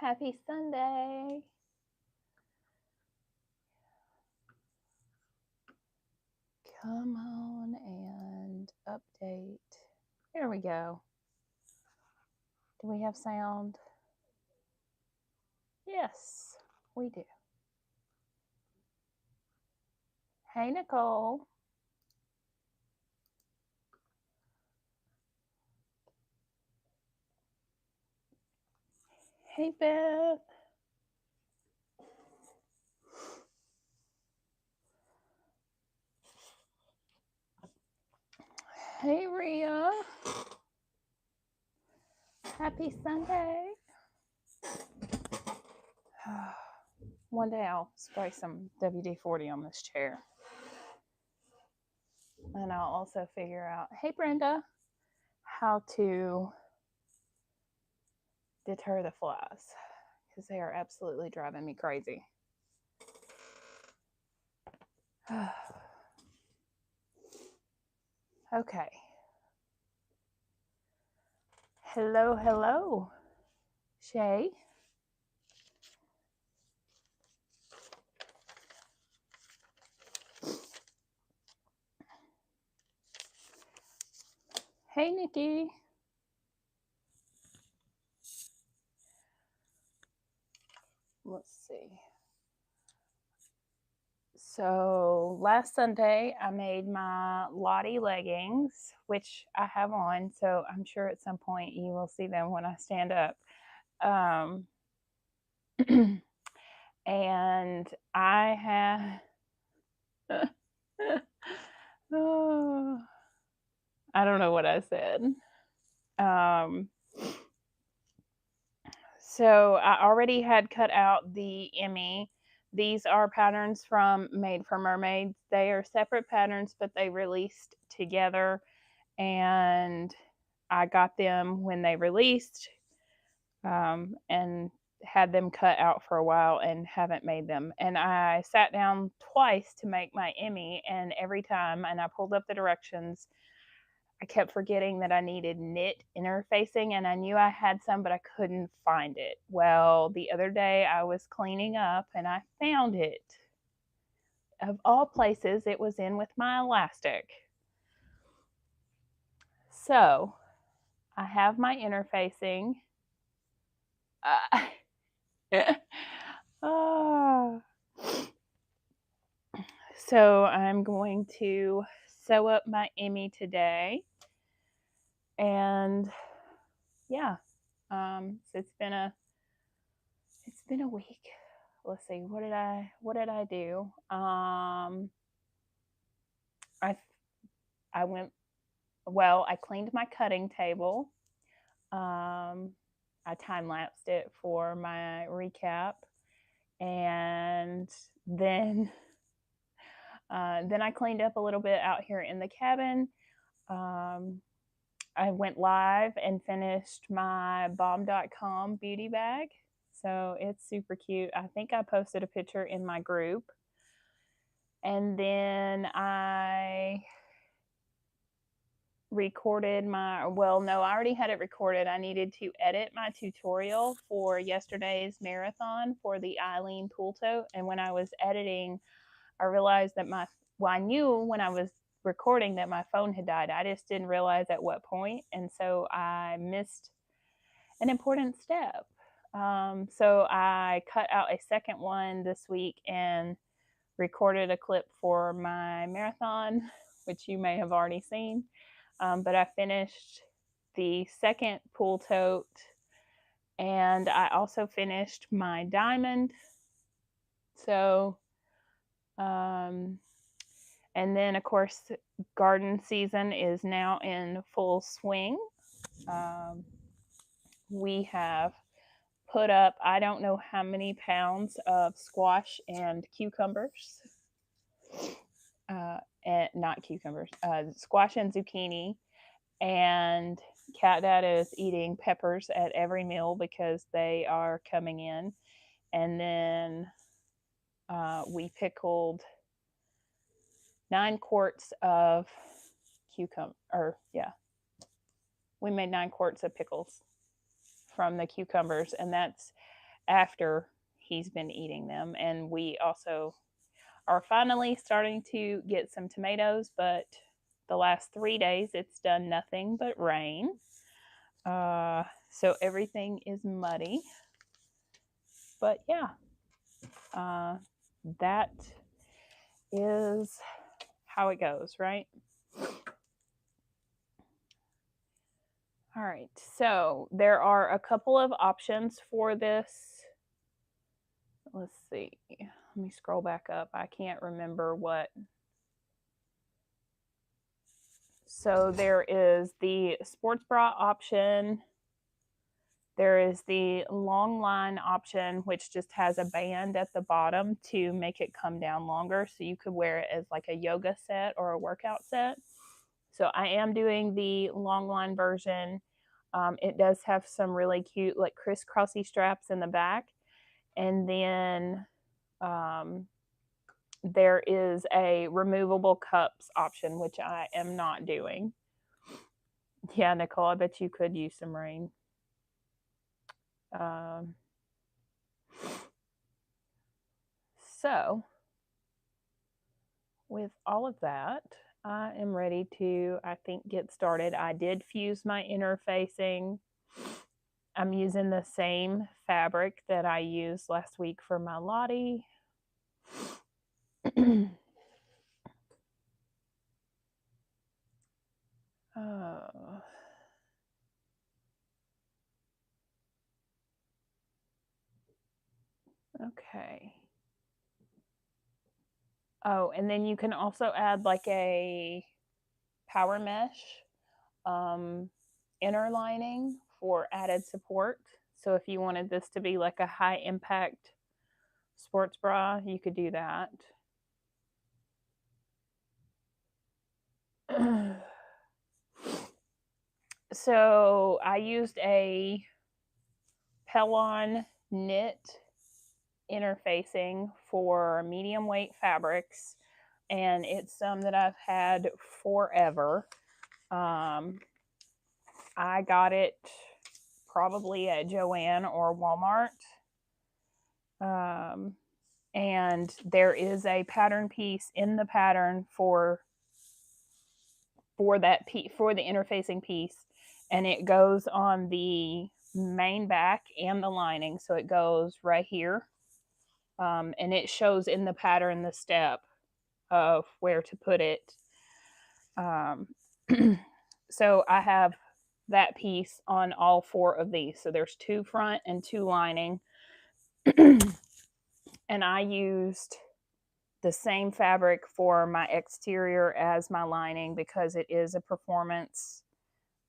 Happy Sunday. Come on and update. Here we go. Do we have sound? Yes, we do. Hey, Nicole. Hey, Beth. Hey, Rhea. Happy Sunday. One day I'll spray some WD-40 on this chair. And I'll also figure out, hey, Brenda, how to deter the flies because they are absolutely driving me crazy. Okay. Hello, hello, Shay. Hey, Nikki. Let's see. So last Sunday, I made my Lottie leggings, which I have on. So I'm sure at some point you will see them when I stand up. And I have, oh, I don't know what I said. So I already had cut out the Emmy. These are patterns from Made for Mermaids. They are separate patterns, but they released together. And I got them when they released and had them cut out for a while and haven't made them. And I sat down twice to make my Emmy, and every time, and I pulled up the directions, I kept forgetting that I needed knit interfacing, and I knew I had some, but I couldn't find it. Well, the other day I was cleaning up and I found it. Of all places, it was in with my elastic. So I have my interfacing. So I'm going to sew up my Emmy today. And yeah, so it's been a week. Let's see, what did I do? I went, well, I cleaned my cutting table. I time lapsed it for my recap, and then I cleaned up a little bit out here in the cabin. I went live and finished my bomb.com beauty bag. So it's super cute. I think I posted a picture in my group. And then I recorded my, well, no, I already had it recorded. I needed to edit my tutorial for yesterday's marathon for the Eileen pool tote. And when I was editing, I realized that I knew when I was recording that my phone had died. I just didn't realize at what point. And so I missed an important step. So I cut out a second one this week and recorded a clip for my marathon, which you may have already seen. But I finished the second pool tote, and I also finished my diamond. So, and then of course, garden season is now in full swing. We have put up, I don't know how many pounds of squash and cucumbers. And not cucumbers, squash and zucchini. And Cat Dad is eating peppers at every meal because they are coming in. And then we pickled 9 quarts of we made 9 quarts of pickles from the cucumbers, and that's after he's been eating them. And we also are finally starting to get some tomatoes, but the last 3 days it's done nothing but rain. So everything is muddy. But yeah, that is how it goes, right? All right, so there are a couple of options for this. Let's see. Let me scroll back up. I can't remember what. So there is the sports bra option. There is the long line option, which just has a band at the bottom to make it come down longer. So you could wear it as like a yoga set or a workout set. So I am doing the long line version. It does have some really cute like crisscrossy straps in the back. And then there is a removable cups option, which I am not doing. Yeah, Nicole, I bet you could use some rain. So with all of that, I am ready to, I think, get started. I did fuse my interfacing. I'm using the same fabric that I used last week for my Lottie. Okay. Oh, and then you can also add like a power mesh inner lining for added support. So if you wanted this to be like a high impact sports bra, you could do that. So I used a Pellon knit interfacing for medium weight fabrics, and it's some that I've had forever. I got it probably at Joann or Walmart. And there is a pattern piece in the pattern for that for the interfacing piece, and it goes on the main back and the lining, so it goes right here, and it shows in the pattern the step of where to put it. So I have that piece on all 4 of these, so there's 2 front and 2 lining. And I used the same fabric for my exterior as my lining because it is a performance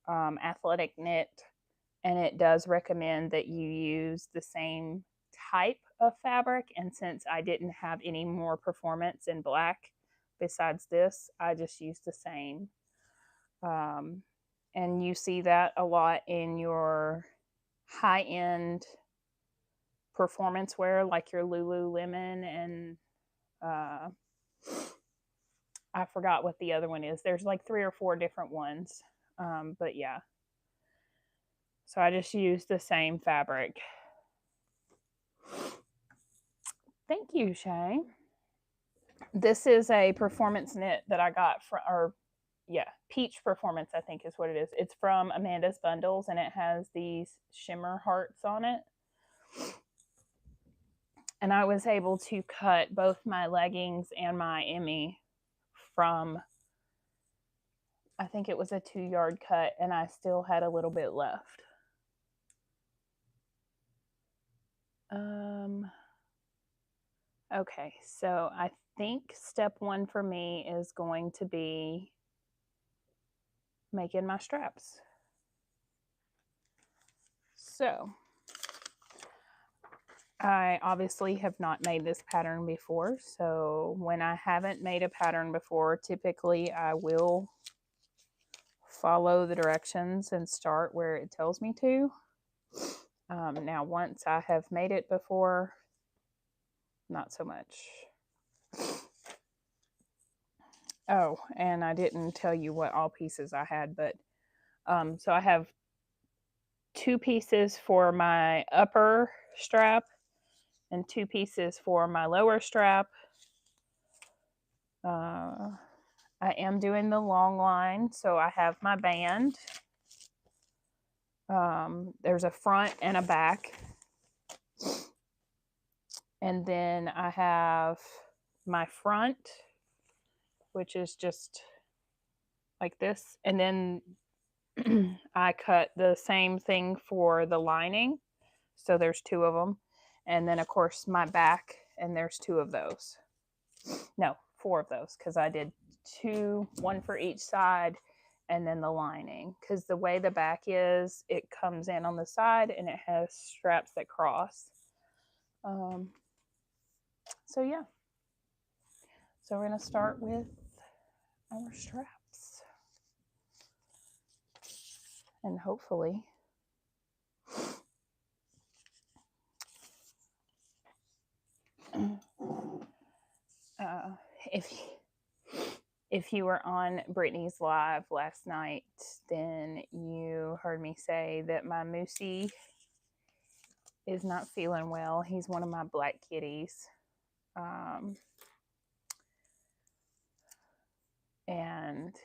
athletic knit, and it does recommend that you use the same type of fabric. And since I didn't have any more performance in black besides this, I just used the same. And you see that a lot in your high-end performance wear, like your Lululemon and I forgot what the other one is. There's like 3 or 4 different ones. But yeah. So I just used the same fabric. Thank you, Shay. This is a performance knit that I got from, or yeah, Peach Performance, I think is what it is. It's from Amanda's Bundles, and it has these shimmer hearts on it. And I was able to cut both my leggings and my Emmy from, I think it was a 2-yard cut, and I still had a little bit left. Okay, so I think step 1 for me is going to be making my straps. So I obviously have not made this pattern before, so when I haven't made a pattern before, typically I will follow the directions and start where it tells me to. Now, once I have made it before, not so much. Oh, and I didn't tell you what all pieces I had, but so I have 2 pieces for my upper strap and 2 pieces for my lower strap. I am doing the long line, so I have my band. There's a front and a back. And then I have my front, which is just like this. And then I cut the same thing for the lining. So there's 2 of them. And then, of course, my back, and there's 2 of those. No, 4 of those, because I did 2, 1 for each side, and then the lining. Because the way the back is, it comes in on the side, and it has straps that cross. So, yeah. So we're going to start with our straps. And hopefully if you were on Brittany's live last night, then you heard me say that my Moosey is not feeling well. He's one of my black kitties. And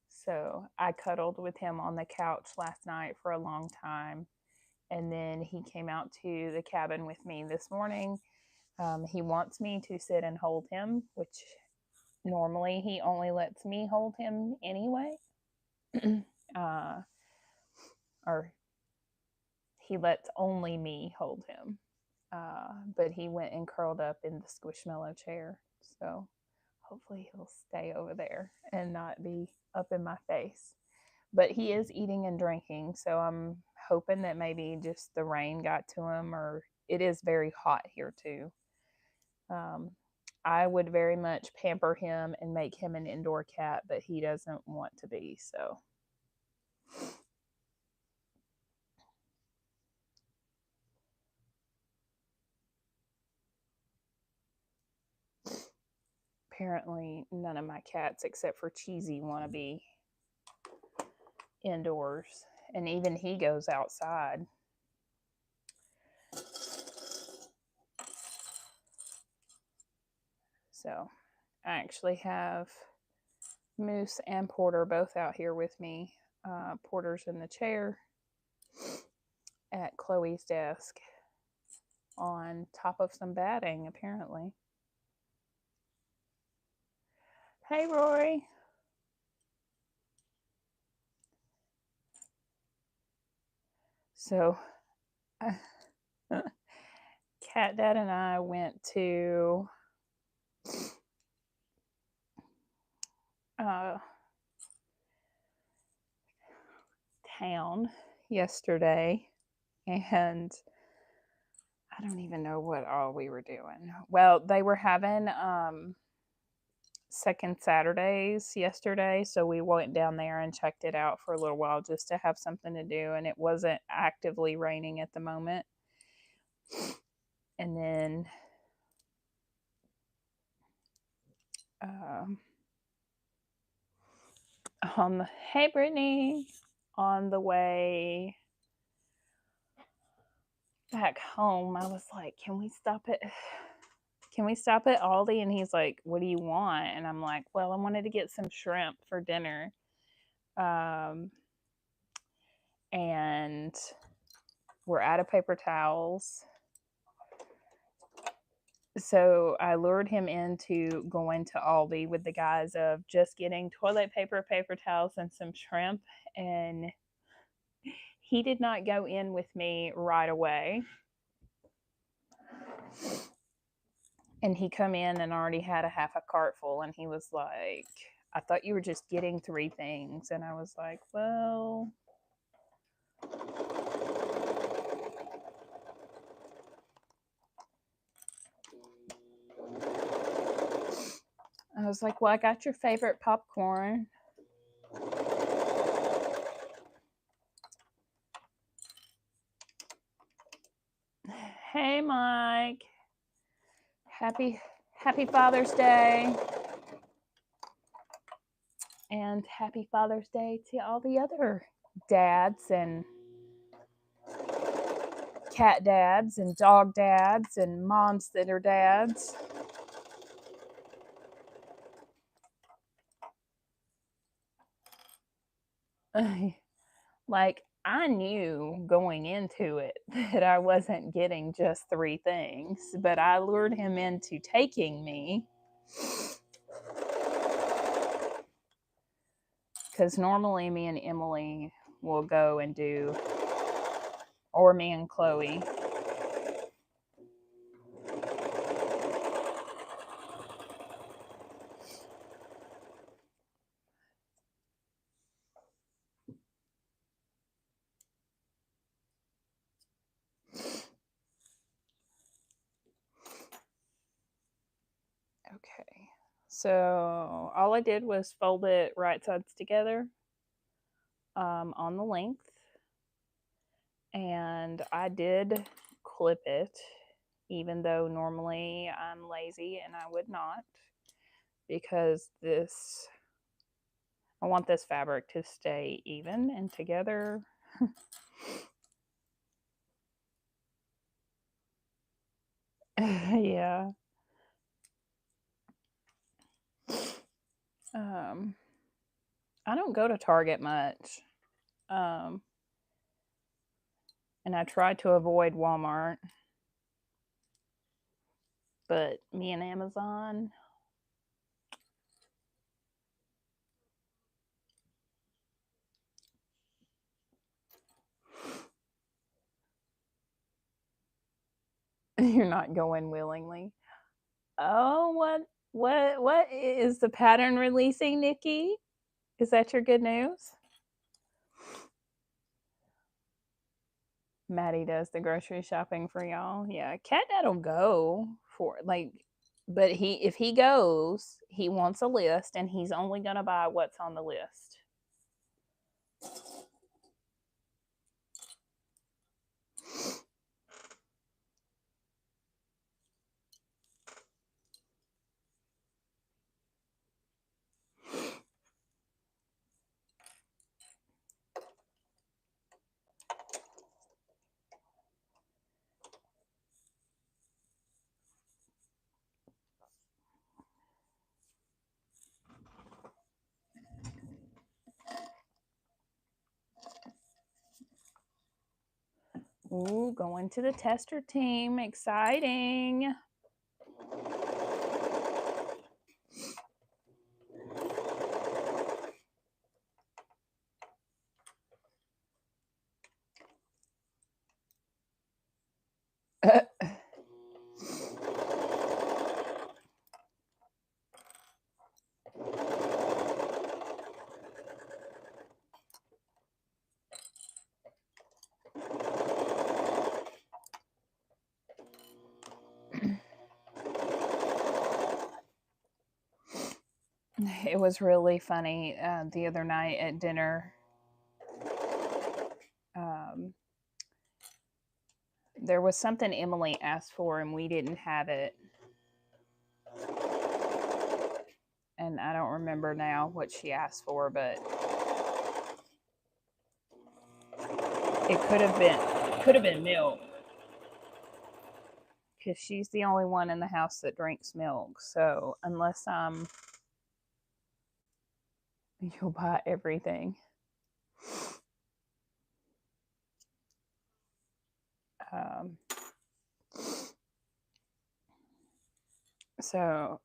so I cuddled with him on the couch last night for a long time. And then he came out to the cabin with me this morning. He wants me to sit and hold him, which normally he only lets me hold him anyway. Or he lets only me hold him. But he went and curled up in the Squishmallow chair. So hopefully he'll stay over there and not be up in my face. But he is eating and drinking, so I'm hoping that maybe just the rain got to him, or it is very hot here too. I would very much pamper him and make him an indoor cat, but he doesn't want to be, so. Apparently, none of my cats, except for Cheesy, want to be indoors, and even he goes outside. So I actually have Moose and Porter both out here with me. Porter's in the chair at Chloe's desk on top of some batting, apparently. Hey, Rory. So Cat Dad and I went to town yesterday, and I don't even know what all we were doing. Well, they were having second Saturdays yesterday, so we went down there and checked it out for a little while just to have something to do, and it wasn't actively raining at the moment. And then hey Brittany, on the way back home, I was like, can we stop at Aldi? And he's like, what do you want? And I'm like, well, I wanted to get some shrimp for dinner. And we're out of paper towels. So I lured him into going to Aldi with the guise of just getting toilet paper, paper towels, and some shrimp. And he did not go in with me right away. And he come in and already had a half a cart full. And he was like, I thought you were just getting 3 things. And I was like, well, I got your favorite popcorn. Hey, Mike. Happy Father's Day. And happy Father's Day to all the other dads and cat dads and dog dads and moms that are dads. Like, I knew going into it that I wasn't getting just 3 things, but I lured him into taking me. Because normally me and Emily will go and do, or me and Chloe. Okay, so all I did was fold it right sides together on the length, and I did clip it, even though normally I'm lazy and I would not, because I want this fabric to stay even and together. Yeah. I don't go to Target much. And I try to avoid Walmart. But me and Amazon. You're not going willingly. Oh, what is the pattern releasing, Nikki? Is that your good news? Maddie does the grocery shopping for y'all. Yeah, Cat Dad'll go for like, but if he goes, he wants a list, and he's only gonna buy what's on the list. Ooh, going to the tester team. Exciting. It was really funny the other night at dinner. There was something Emily asked for, and we didn't have it. And I don't remember now what she asked for, but it could have been milk, because she's the only one in the house that drinks milk. So unless you'll buy everything. So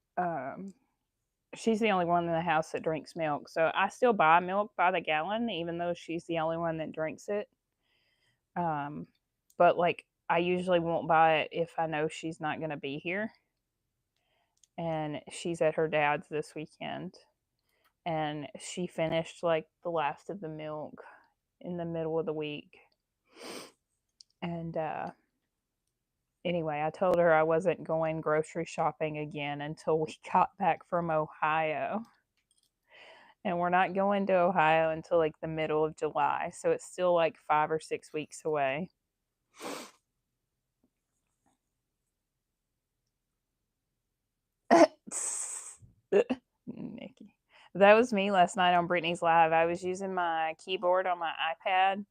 she's the only one in the house that drinks milk. So I still buy milk by the gallon, even though she's the only one that drinks it. But like, I usually won't buy it if I know she's not going to be here. And she's at her dad's this weekend. And she finished like the last of the milk in the middle of the week. And anyway, I told her I wasn't going grocery shopping again until we got back from Ohio. And we're not going to Ohio until like the middle of July. So it's still like 5 or 6 weeks away. Nikki. That was me last night on Brittany's Live. I was using my keyboard on my iPad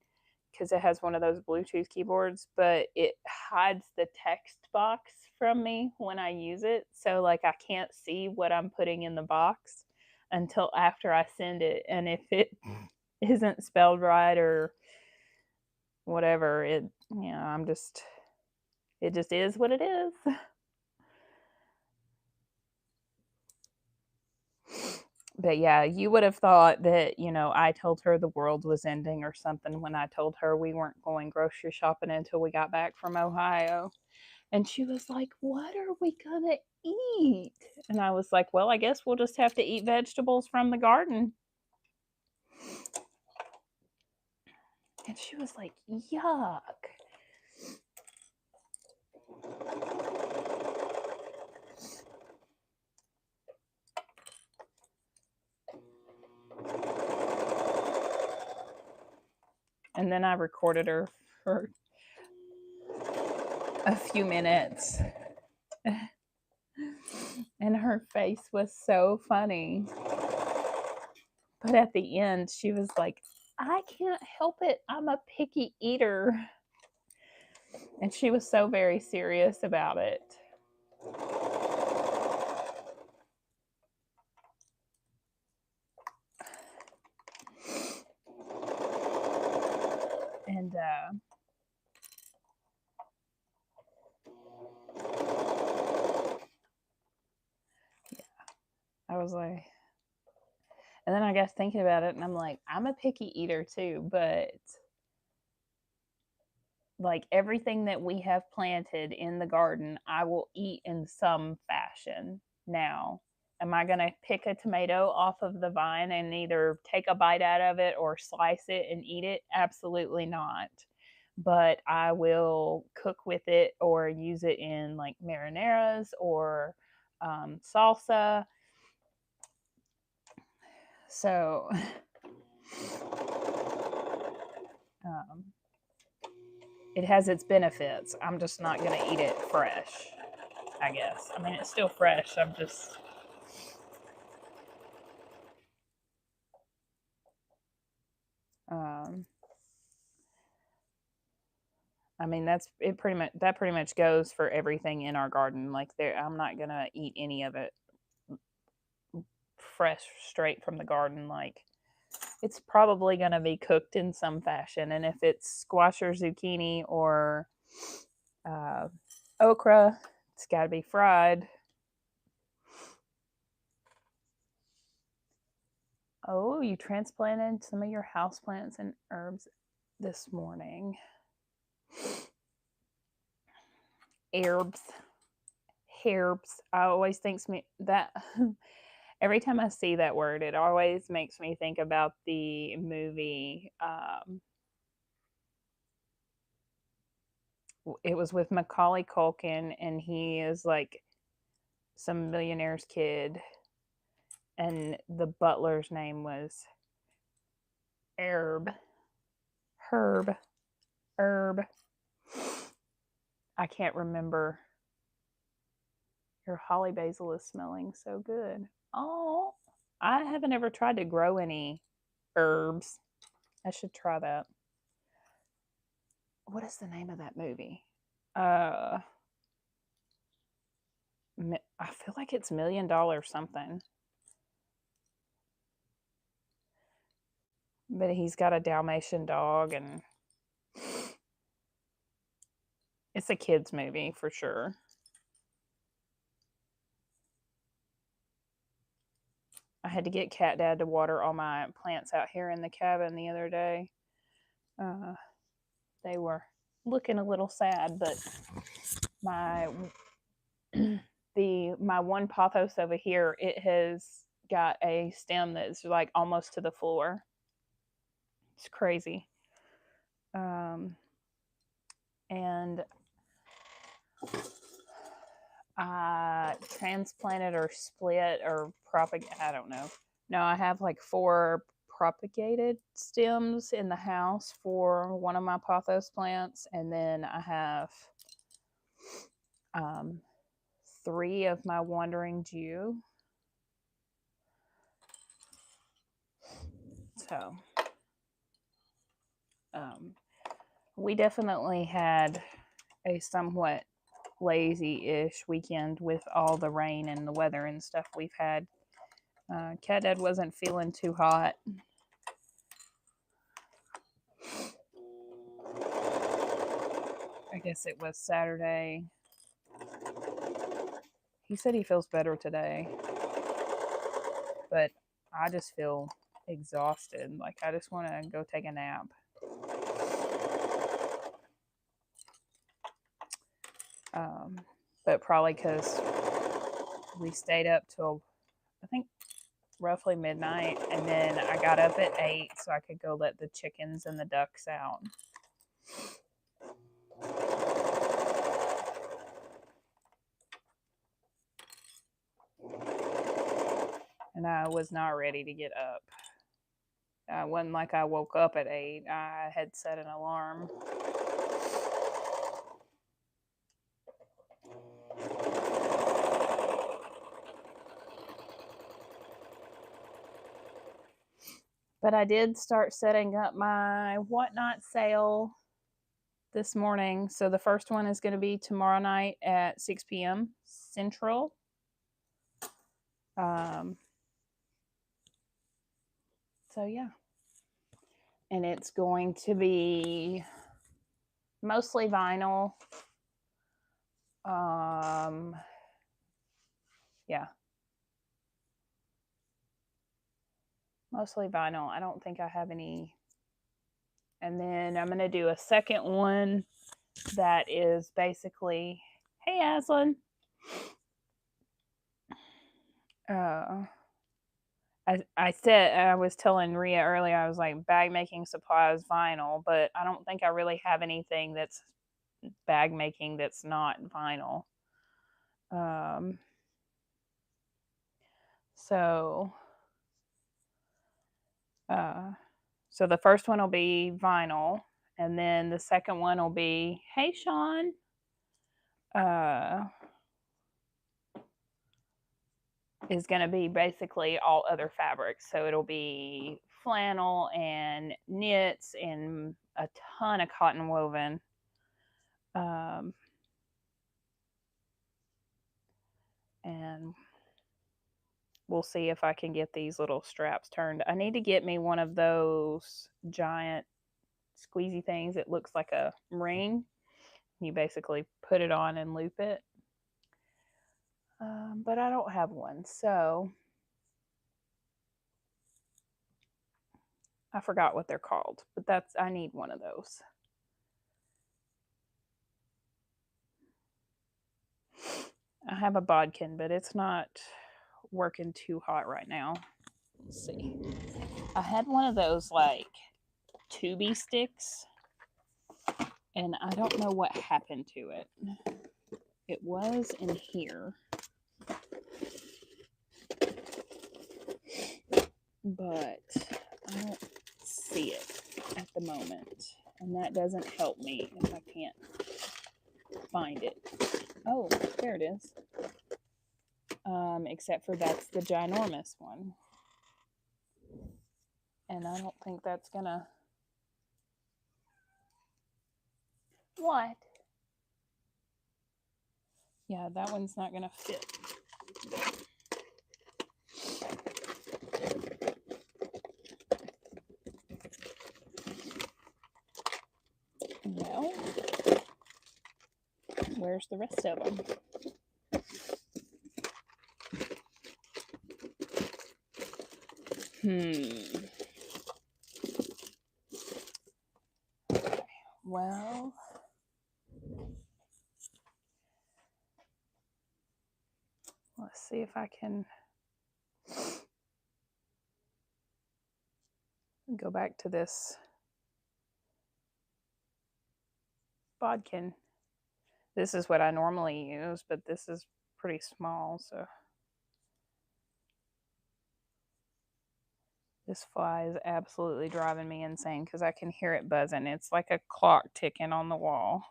because it has one of those Bluetooth keyboards, but it hides the text box from me when I use it. So, like, I can't see what I'm putting in the box until after I send it. And if it isn't spelled right or whatever, it just is what it is. But yeah, you would have thought that, I told her the world was ending or something when I told her we weren't going grocery shopping until we got back from Ohio. And she was like, "What are we gonna eat?" And I was like, "Well, I guess we'll just have to eat vegetables from the garden." And she was like, "Yuck." And then I recorded her for a few minutes. And her face was so funny. But at the end, she was like, "I can't help it. I'm a picky eater." And she was so very serious about it. And I was like, and then I got thinking about it, and I'm like, I'm a picky eater too, but like everything that we have planted in the garden, I will eat in some fashion. Now, am I going to pick a tomato off of the vine and either take a bite out of it or slice it and eat it? Absolutely not. But I will cook with it or use it in like marineras or salsa. So, um, it has its benefits. I'm just not going to eat it fresh, I guess. I mean, it's still fresh. I'm just. I mean, that's it. That pretty much goes for everything in our garden. Like I'm not gonna eat any of it fresh, straight from the garden. Like it's probably gonna be cooked in some fashion, and if it's squash or zucchini or okra, it's got to be fried. Oh, you transplanted some of your houseplants and herbs this morning. Herbs. I always thinks me that every time I see that word, it always makes me think about the movie. It was with Macaulay Culkin, and he is like some millionaire's kid, and the butler's name was Herb. I can't remember. Your holly basil is smelling so good. Oh, I haven't ever tried to grow any herbs. I should try that. What is the name of that movie? I feel like it's $1 Million something. But he's got a Dalmatian dog, and it's a kid's movie for sure. I had to get Cat Dad to water all my plants out here in the cabin the other day. They were looking a little sad, but my my one pothos over here, it has got a stem that's like almost to the floor. It's crazy. And I transplanted or split or propagate. I don't know. No, I have like 4 propagated stems in the house for one of my pothos plants, and then I have 3 of my wandering Jew. So, we definitely had a somewhat lazy-ish weekend with all the rain and the weather and stuff we've had. Cat Dad wasn't feeling too hot. I guess it was Saturday. He said he feels better today, but I just feel exhausted. Like, I just want to go take a nap. But probably because we stayed up till, I think, roughly midnight, and then I got up at 8 so I could go let the chickens and the ducks out. And I was not ready to get up. It wasn't like I woke up at 8. I had set an alarm. But I did start setting up my Whatnot sale this morning. So the first one is going to be tomorrow night at 6 p.m. Central. So yeah. And it's going to be mostly vinyl. Yeah. Mostly vinyl. I don't think I have any. And then I'm going to do a second one that is basically, hey, Aslan. I was telling Rhea earlier, I was like, bag making supplies, vinyl, but I don't think I really have anything that's bag making that's not vinyl. So the first one will be vinyl, and then the second one will be, hey, Sean. Is going to be basically all other fabrics. So it'll be flannel and knits and a ton of cotton woven. And we'll see if I can get these little straps turned. I need to get me one of those giant squeezy things. It looks like a ring. You basically put it on and loop it. But I don't have one, so I forgot what they're called, but I need one of those. I have a bodkin, but it's not working too hot right now. Let's see. I had one of those like tubey sticks, and I don't know what happened to it. It was in here, but I don't see it at the moment, and that doesn't help me if I can't find it. Oh, there it is. Except for that's the ginormous one. And I don't think that's gonna... What? Yeah, that one's not gonna fit. Well, where's the rest of them? Okay, well, let's see if I can go back to this bodkin. This is what I normally use, but this is pretty small, so this fly is absolutely driving me insane because I can hear it buzzing. It's like a clock ticking on the wall.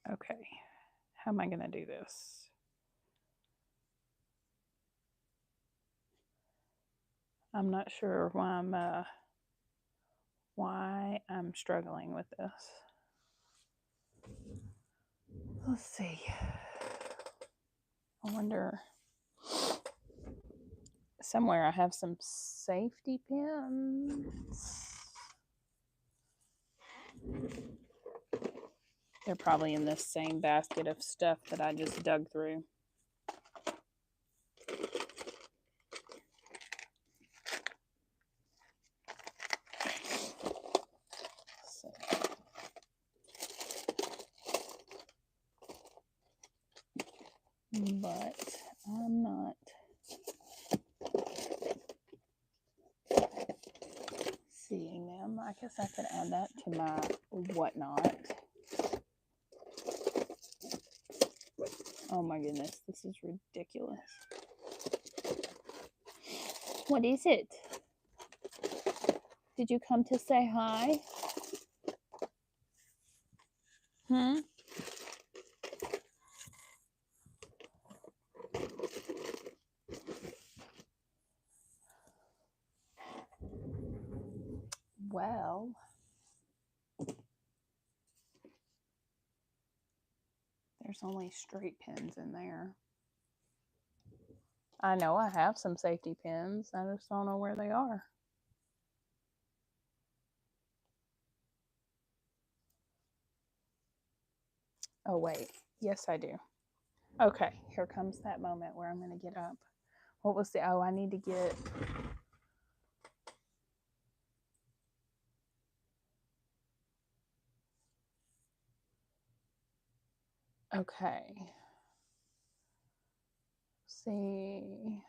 Okay, how am I going to do this? I'm not sure why I'm struggling with this. Let's see. I wonder, somewhere I have some safety pins. They're probably in this same basket of stuff that I just dug through. So. But I'm not seeing them. I guess I could add that to my whatnot. Oh my goodness, this is ridiculous. What is it? Did you come to say hi? Well, there's only straight pins in there. I know I have some safety pins. I just don't know where they are. Oh, wait. Yes, I do. Okay, here comes that moment where I'm going to get up. What was the... Oh, I need to get... Okay. See...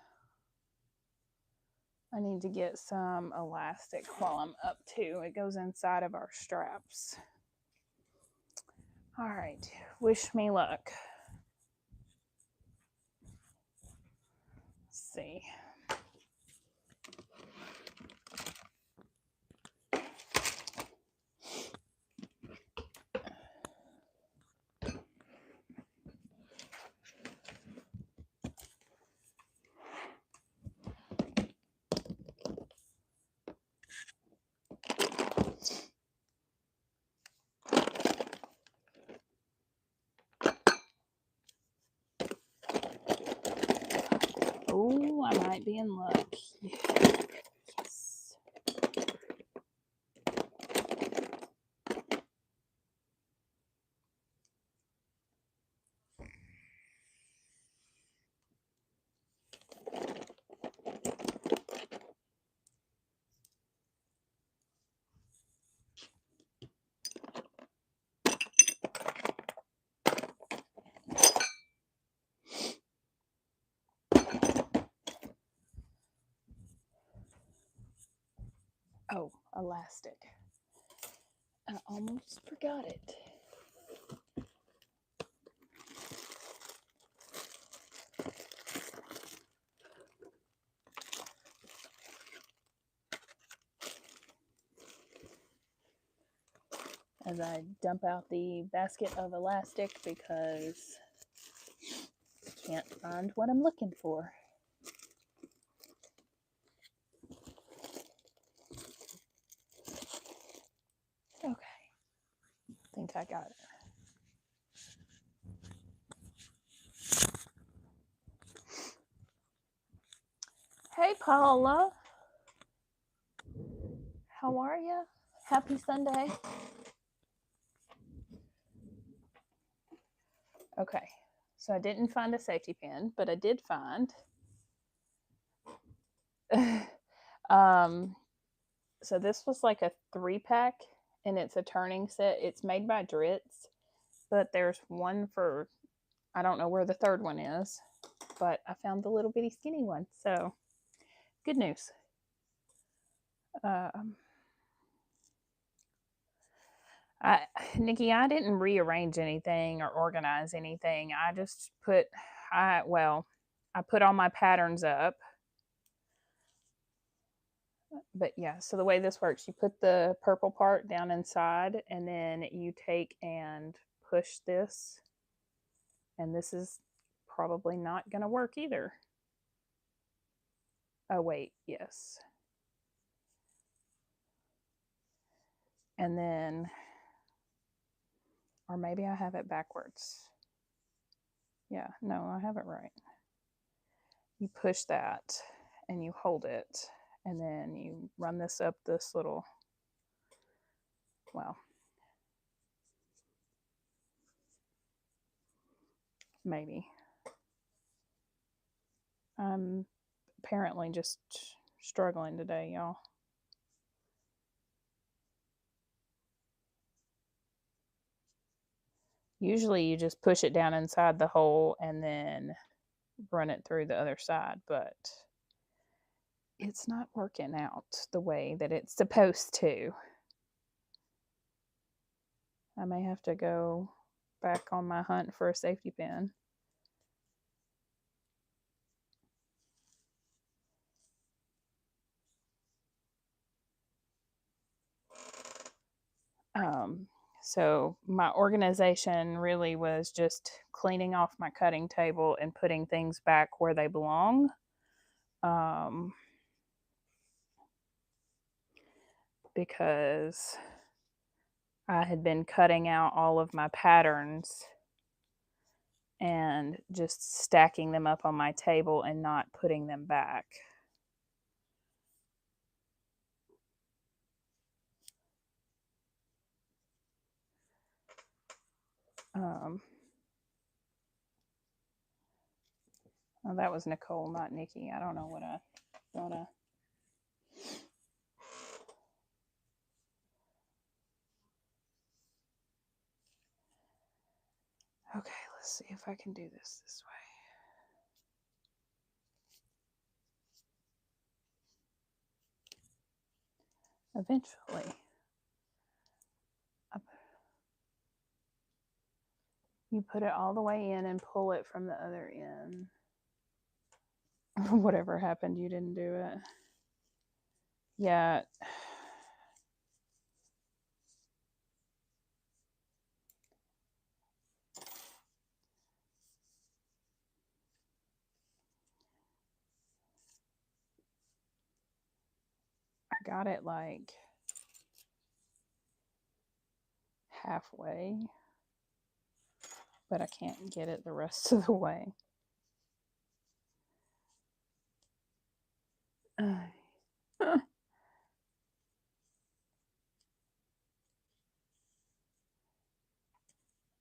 I need to get some elastic while I'm up too. It goes inside of our straps. All right, wish me luck. Let's see. Oh, I might be in luck. Yes. Oh, elastic. I almost forgot it. As I dump out the basket of elastic because I can't find what I'm looking for. Okay, I think I got it. Hey Paula, how are you? Happy Sunday. Okay, so I didn't find a safety pin, but I did find so this was like a 3-pack and it's a turning set. It's made by Dritz, but there's one for, I don't know where the third one is, but I found the little bitty skinny one. So good news. Nikki, I didn't rearrange anything or organize anything. I just put, I put all my patterns up. But yeah, so the way this works, you put the purple part down inside and then you take and push this And this is probably not going to work either. Oh, wait, yes. And then, or maybe I have it backwards. Yeah, no, I have it right. You push that and you hold it, and then you run this up this little, well, maybe. I'm apparently just struggling today, y'all. Usually you just push it down inside the hole and then run it through the other side, but it's not working out the way that it's supposed to. I may have to go back on my hunt for a safety pin. So my organization really was just cleaning off my cutting table and putting things back where they belong. Because I had been cutting out all of my patterns and just stacking them up on my table and not putting them back. Oh, that was Nicole, not Nikki. I don't know what I thought of. Okay, let's see if I can do this way. Eventually. You put it all the way in and pull it from the other end. Whatever happened, you didn't do it. Yeah. I got it like halfway, but I can't get it the rest of the way.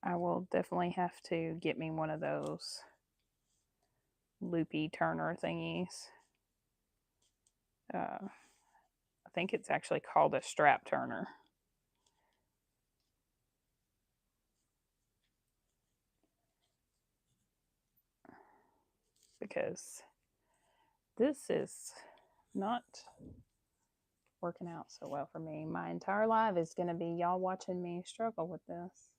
I will definitely have to get me one of those loopy turner thingies. I think it's actually called a strap turner. Because this is not working out so well for me. My entire life is going to be y'all watching me struggle with this.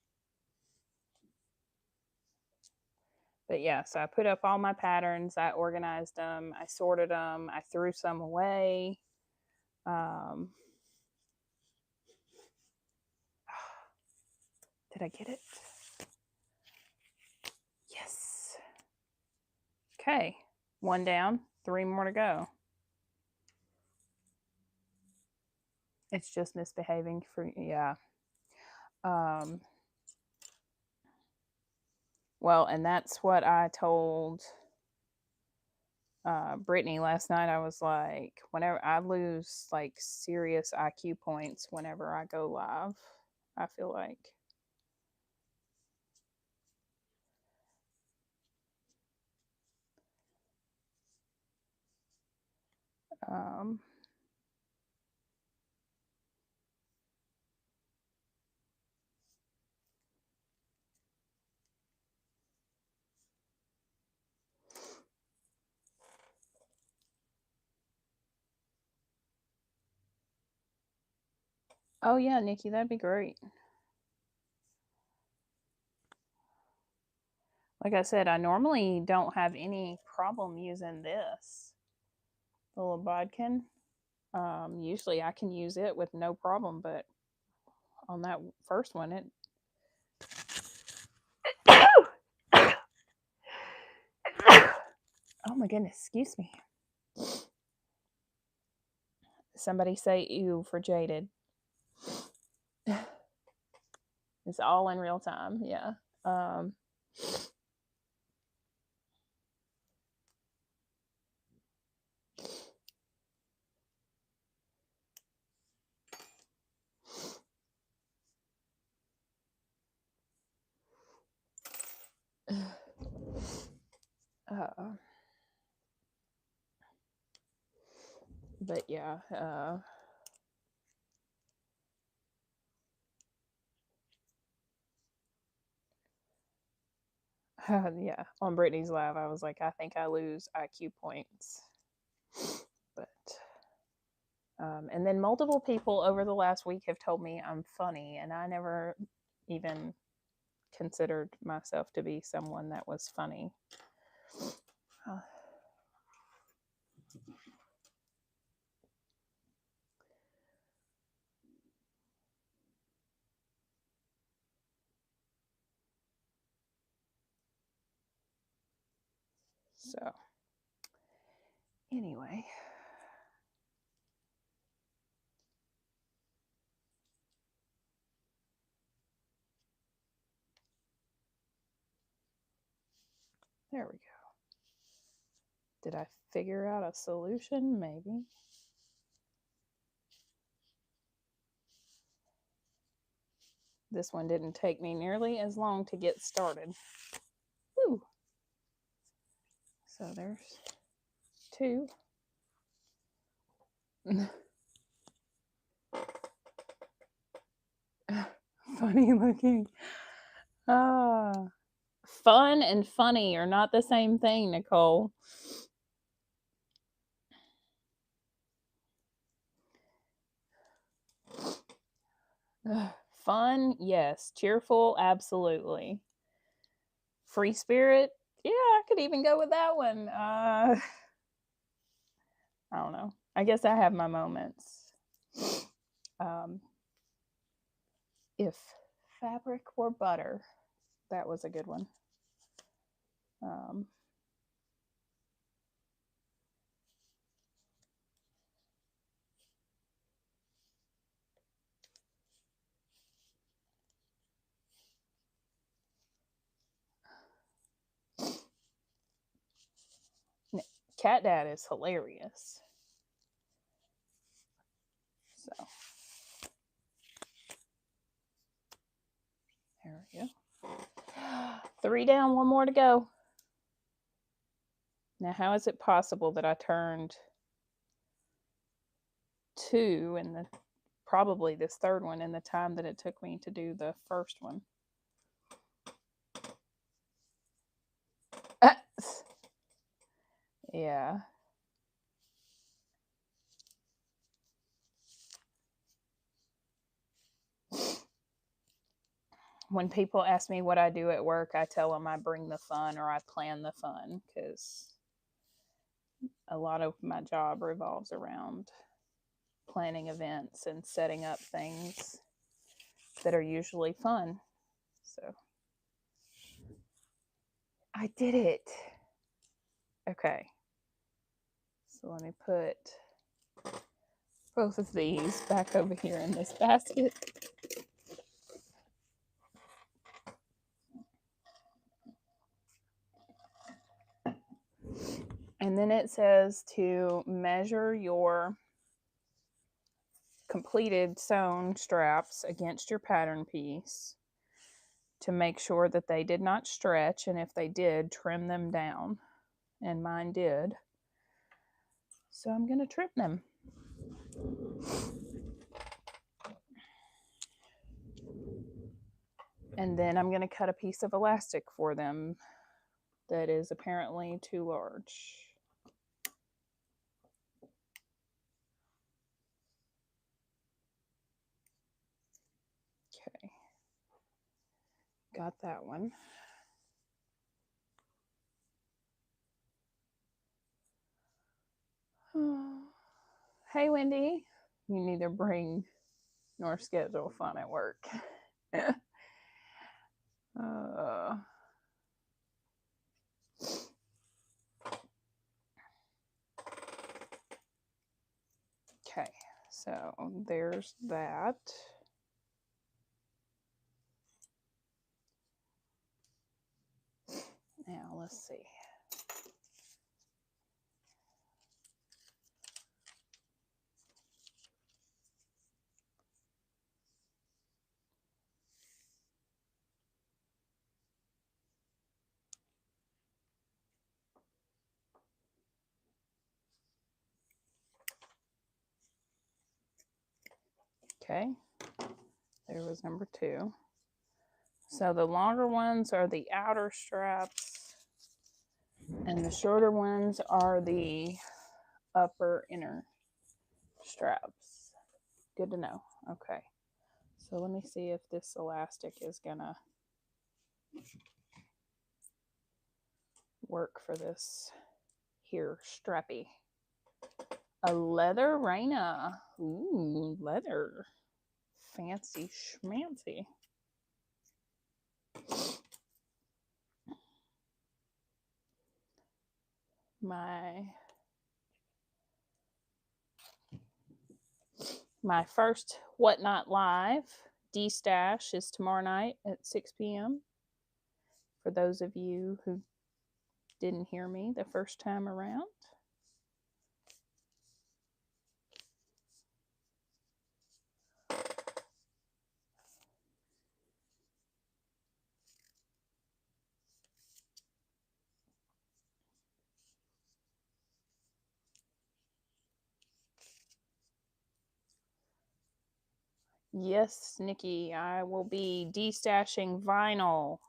But yeah, so I put up all my patterns. I organized them. I sorted them. I threw some away. Did I get it? Yes. Okay. One down. 3 more to go. It's just misbehaving for, yeah. Well, and that's what I told Brittany last night. I was like, whenever I lose like serious IQ points whenever I go live, I feel like. Oh yeah, Nikki, that'd be great. Like I said, I normally don't have any problem using this, the little bodkin. Usually I can use it with no problem, but on that first one, it Oh my goodness, excuse me. Somebody say ew for jaded. It's all in real time, yeah. But yeah, yeah, on Brittany's live, I was like, I think I lose IQ points. But, and then multiple people over the last week have told me I'm funny, and I never even considered myself to be someone that was funny. So, anyway. There we go. Did I figure out a solution? Maybe. This one didn't take me nearly as long to get started. Woo! So there's 2. Funny looking. Fun and funny are not the same thing, Nicole. Fun, yes. Cheerful, absolutely. Free spirit, yeah, I could even go with that one. I don't know. I guess I have my moments. If fabric were butter, that was a good one. Cat Dad is hilarious. So there we go. 3 down, 1 more to go. Now, how is it possible that I turned 2 in the probably this third one in the time that it took me to do the first one? Yeah. When people ask me what I do at work, I tell them I bring the fun or I plan the fun, because a lot of my job revolves around planning events and setting up things that are usually fun. So I did it. Okay. So let me put both of these back over here in this basket. And then it says to measure your completed sewn straps against your pattern piece to make sure that they did not stretch, and if they did, trim them down. And mine did. So I'm going to trim them. And then I'm going to cut a piece of elastic for them that is apparently too large. Okay. Got that one. Hey, Wendy. You neither bring nor schedule fun at work. So there's that. Now let's see. Okay, there was number 2. So the longer ones are the outer straps, and the shorter ones are the upper inner straps. Good to know. Okay, so let me see if this elastic is gonna work for this here strappy. A leather Raina. Ooh, leather. Fancy schmancy. My first Whatnot Live D-Stash is tomorrow night at 6 p.m. For those of you who didn't hear me the first time around. Yes, Nikki, I will be de-stashing vinyl.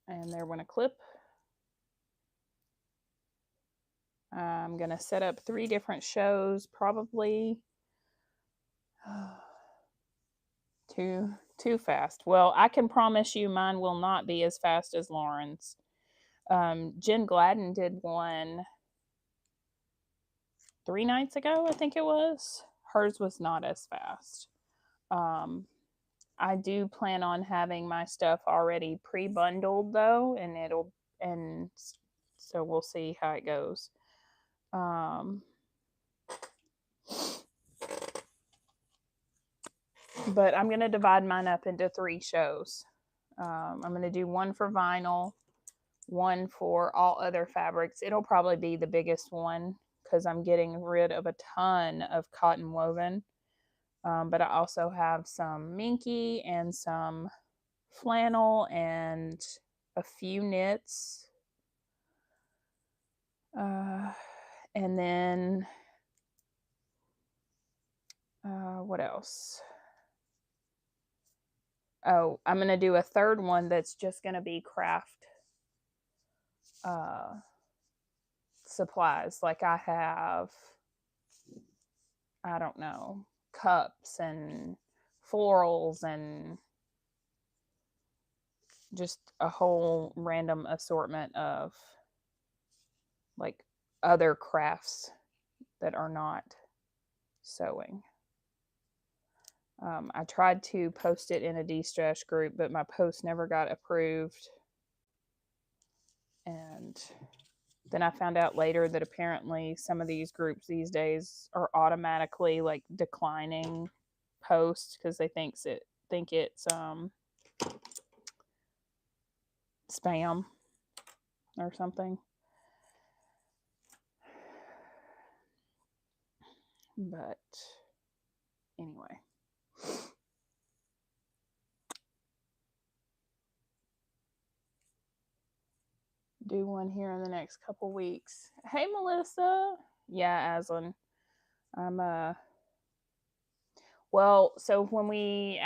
And there went a clip. I'm going to set up 3 different shows, probably too fast. Well, I can promise you mine will not be as fast as Lauren's. Jen Gladden did one 3 nights ago, I think it was. Hers was not as fast. I do plan on having my stuff already pre-bundled though, and so we'll see how it goes. But I'm going to divide mine up into 3 shows. I'm going to do one for vinyl, one for all other fabrics. It'll probably be the biggest one because I'm getting rid of a ton of cotton woven. But I also have some minky and some flannel and a few knits. And then what else? Oh, I'm going to do a third one that's just going to be craft supplies. Like I have, I don't know, cups and florals and just a whole random assortment of like other crafts that are not sewing. I tried to post it in a de-stash group, but my post never got approved. And then I found out later that apparently some of these groups these days are automatically like declining posts because they think it's spam or something. But anyway. Do one here in the next couple weeks. Hey, Melissa. Yeah, Aslan. Well, so when we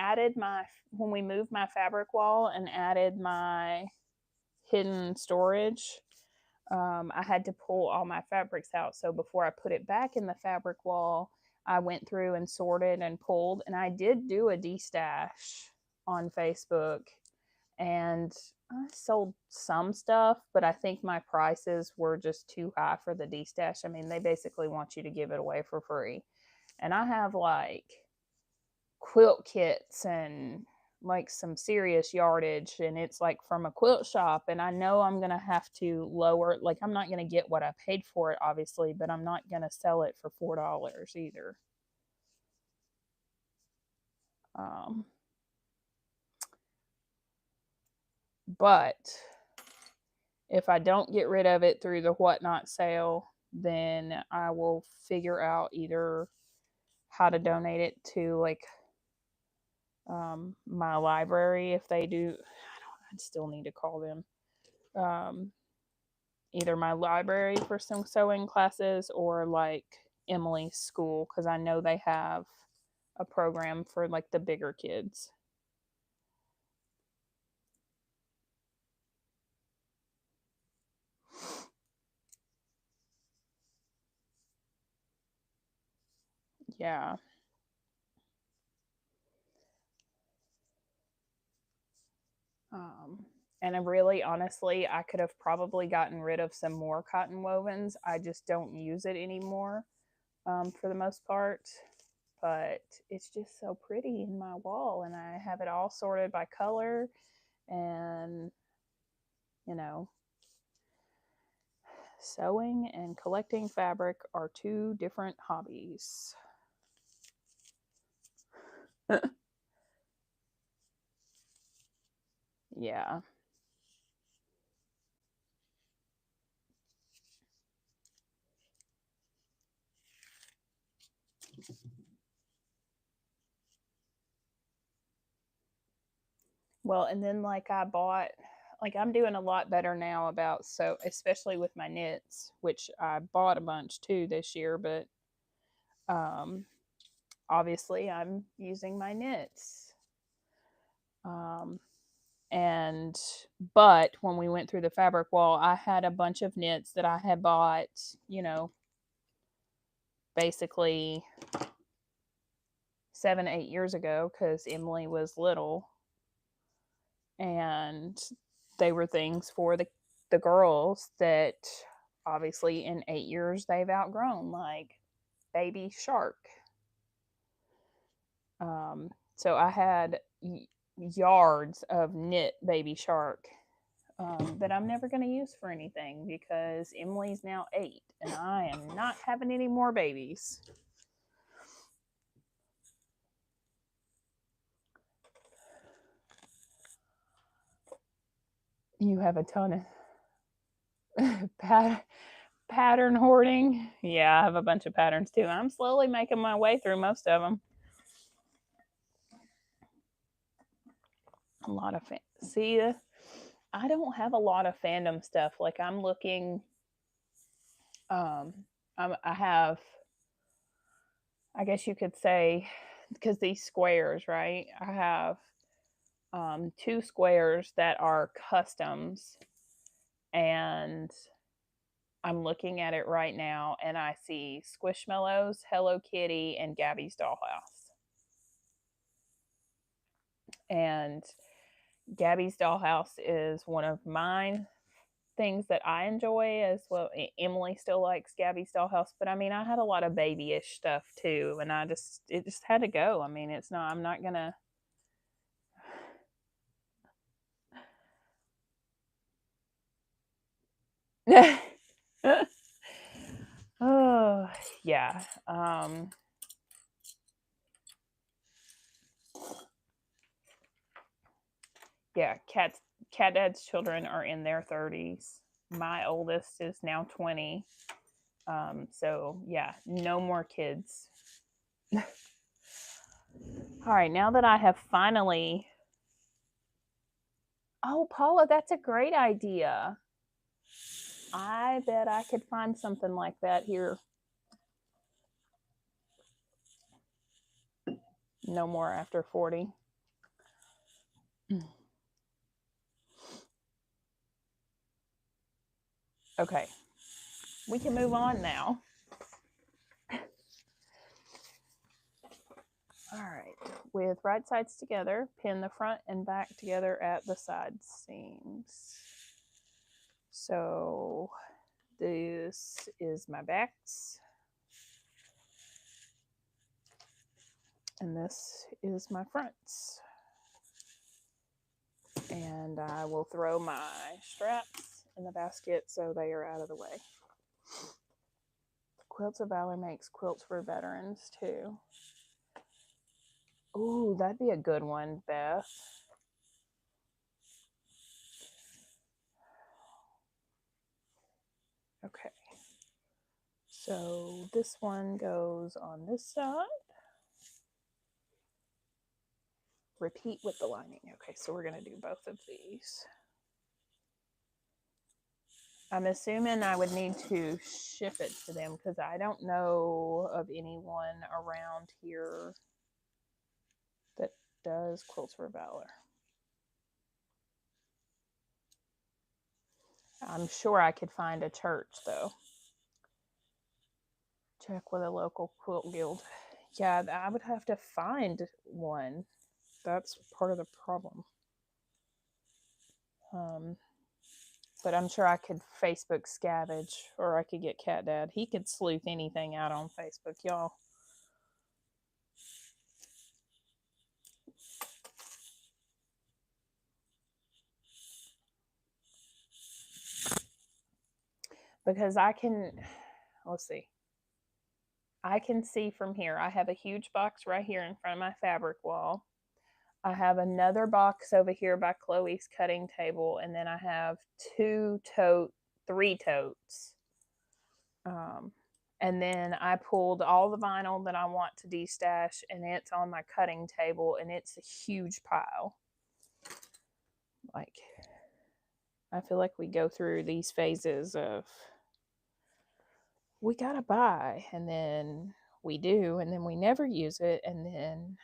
moved my fabric wall and added my hidden storage, I had to pull all my fabrics out. So before I put it back in the fabric wall, I went through and sorted and pulled, and I did do a de-stash on Facebook, and I sold some stuff, but I think my prices were just too high for the de-stash. I mean, they basically want you to give it away for free. And I have like quilt kits and like some serious yardage, and it's like from a quilt shop, and I know I'm going to have to lower, like I'm not going to get what I paid for it obviously, but I'm not going to sell it for $4 either. But if I don't get rid of it through the whatnot sale, then I will figure out either how to donate it to like my library if they do. I'd still need to call them. Either my library for some sewing classes or like Emily's school, because I know they have a program for like the bigger kids. Yeah. And I really, honestly, I could have probably gotten rid of some more cotton wovens. I just don't use it anymore for the most part. But it's just so pretty in my wall, and I have it all sorted by color. And, you know, sewing and collecting fabric are two different hobbies. Yeah. Well, and then like I bought, like I'm doing a lot better now about, so especially with my knits, which I bought a bunch too this year, but um obviously I'm using my knits. Um and but when we went through the fabric wall, I had a bunch of knits that I had bought, basically 7, 8 years ago because Emily was little, and they were things for the girls that obviously in 8 years they've outgrown, like baby shark. So I had yards of knit baby shark that I'm never going to use for anything because Emily's now 8 and I am not having any more babies. You have a ton of pattern hoarding. Yeah, I have a bunch of patterns too. I'm slowly making my way through most of them. A lot of see, I don't have a lot of fandom stuff. Like I'm looking, I have, I guess you could say, because these squares, right? I have 2 squares that are customs, and I'm looking at it right now, and I see Squishmallows, Hello Kitty, and Gabby's Dollhouse. And Gabby's Dollhouse is one of mine things that I enjoy as well. Emily still likes Gabby's Dollhouse, but I mean, I had a lot of babyish stuff too, and it just had to go. I mean, it's not, I'm not gonna. Oh, yeah. Yeah, Cat Dad's children are in their 30s. My oldest is now 20. So yeah, no more kids. All right, now that I have finally. Oh, Paula, that's a great idea. I bet I could find something like that here. No more after 40. Okay, we can move on now. All right, with right sides together, pin the front and back together at the side seams. So this is my backs, and this is my fronts. And I will throw my straps in the basket so they are out of the way. Quilts of Valor makes quilts for veterans too. Ooh, that'd be a good one, Beth. Okay. So this one goes on this side. Repeat with the lining. Okay, so we're going to do both of these. I'm assuming I would need to ship it to them because I don't know of anyone around here that does Quilts for Valor. I'm sure I could find a church though. Check with a local quilt guild. Yeah, I would have to find one. That's part of the problem. But I'm sure I could Facebook scavenge, or I could get Cat Dad. He could sleuth anything out on Facebook, y'all. Because I can, let's see. I can see from here. I have a huge box right here in front of my fabric wall. I have another box over here by Chloe's cutting table, and then I have three totes. And then I pulled all the vinyl that I want to destash, and it's on my cutting table, and it's a huge pile. Like, I feel like we go through these phases of, we gotta buy, and then we do, and then we never use it, and then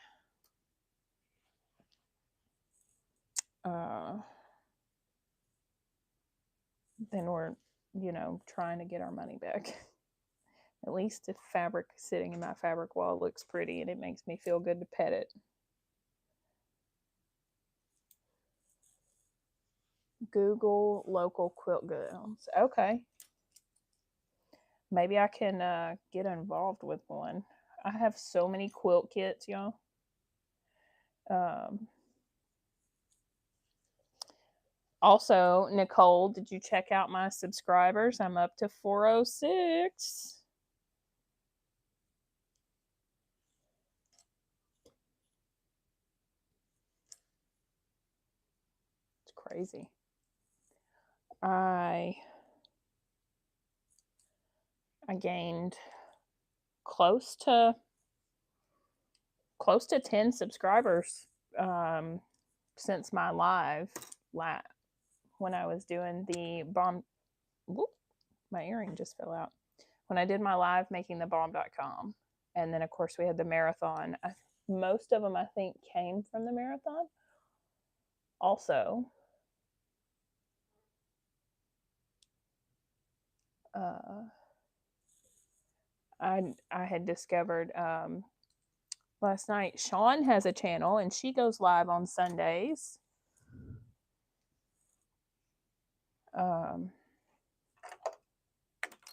we're, trying to get our money back. At least if fabric sitting in my fabric wall looks pretty and it makes me feel good to pet it. Google local quilt guilds. Okay. Maybe I can get involved with one. I have so many quilt kits, y'all. Also, Nicole, did you check out my subscribers? I'm up to 406. It's crazy. I gained close to 10 subscribers since my live when I was doing the bomb. Whoop, my earring just fell out. When I did my live making the bomb.com. And then, of course, we had the marathon. Most of them, I think, came from the marathon. Also, I had discovered last night, Sean has a channel, and she goes live on Sundays.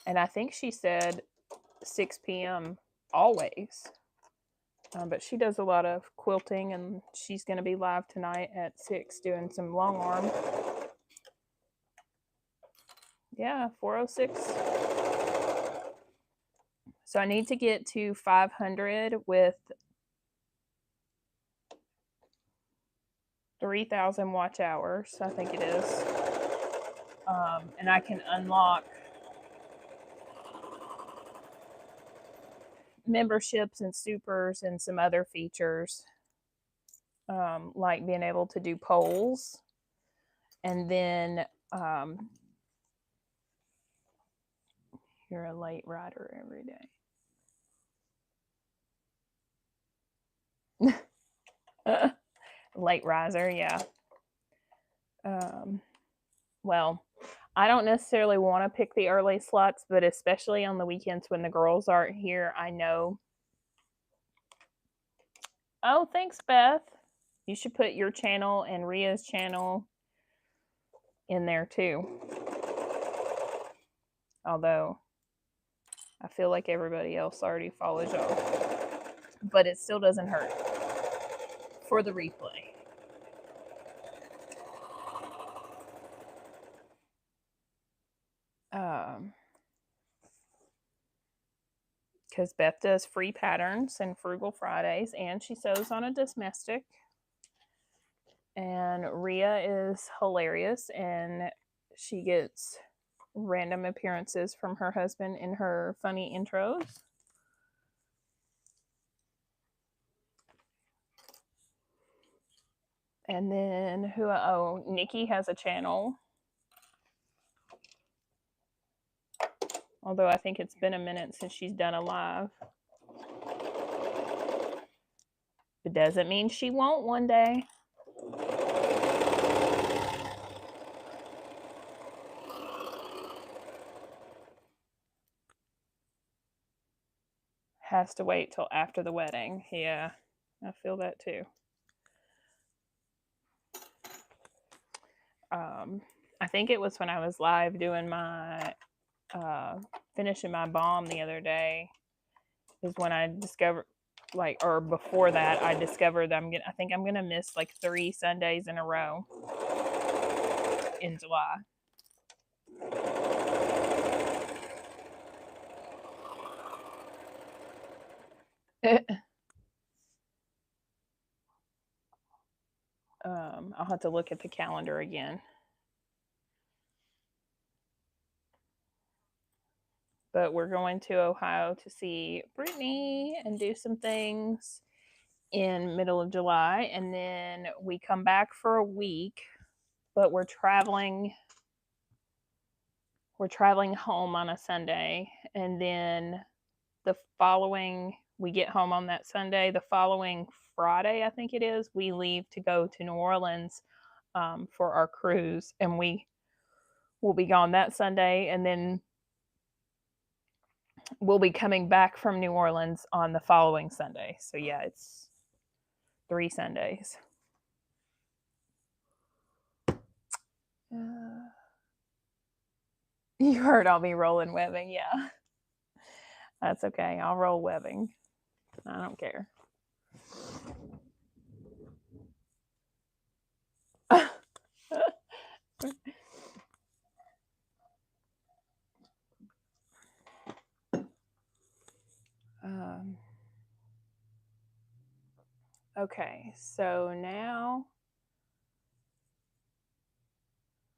And I think she said 6 p.m. always. But she does a lot of quilting, and she's going to be live tonight at 6 doing some long arm. Yeah, 406. So I need to get to 500 with 3,000 watch hours, I think it is. And I can unlock memberships and supers and some other features, like being able to do polls. And then you're a late rider every day. Late riser, yeah. Well, I don't necessarily want to pick the early slots, but especially on the weekends when the girls aren't here, I know. Oh, thanks, Beth. You should put your channel and Ria's channel in there too. Although I feel like everybody else already follows y'all. But it still doesn't hurt for the replay. because Beth does free patterns and Frugal Fridays, and she sews on a domestic. And Rhea is hilarious, and she gets random appearances from her husband in her funny intros. And then Nikki has a channel. Although I think it's been a minute since she's done a live. It doesn't mean she won't one day. Has to wait till after the wedding. Yeah, I feel that too. I think it was when I was live doing my finishing my balm the other day is when I discovered, like, or before that, I discovered that I think I'm gonna miss like 3 Sundays in a row in July. I'll have to look at the calendar again. But we're going to Ohio to see Brittany and do some things in middle of July, and then we come back for a week, but we're traveling home on a Sunday, and then the following we get home on that Sunday. The following Friday, I think it is, we leave to go to New Orleans for our cruise, and we will be gone that Sunday, and then we'll be coming back from New Orleans on the following Sunday. So yeah, it's 3 Sundays. You heard I'll be rolling webbing. Yeah, that's okay. I'll roll webbing. I don't care. Okay, so now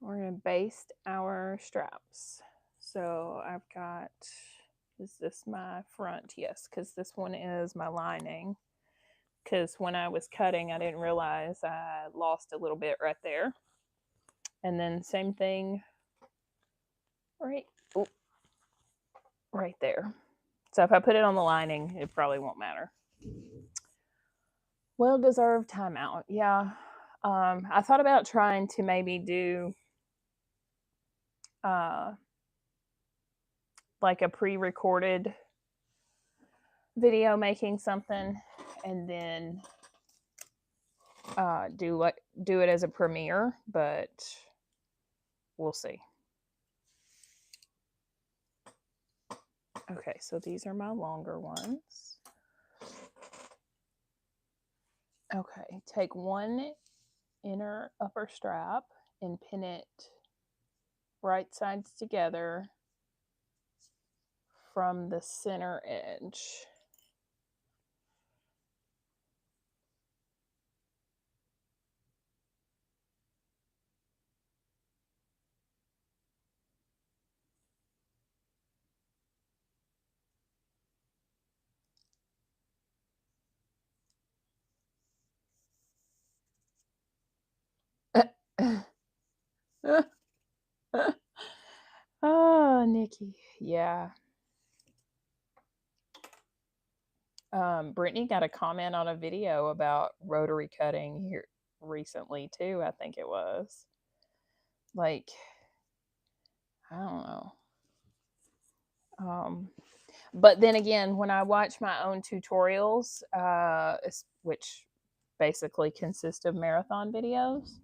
we're going to baste our straps. So I've got, is this my front? Yes, because this one is my lining. Because when I was cutting, I didn't realize I lost a little bit right there. And then same thing right there. So if I put it on the lining, it probably won't matter. Well-deserved timeout. Yeah. I thought about trying to maybe do like a pre-recorded video making something, and then do it as a premiere, but we'll see. Okay, so these are my longer ones. Okay, take one inner upper strap and pin it right sides together from the center edge. Oh, Nikki. Yeah. Brittany got a comment on a video about rotary cutting here recently too, I think it was. Like, I don't know. But then again, when I watch my own tutorials, which basically consist of marathon videos,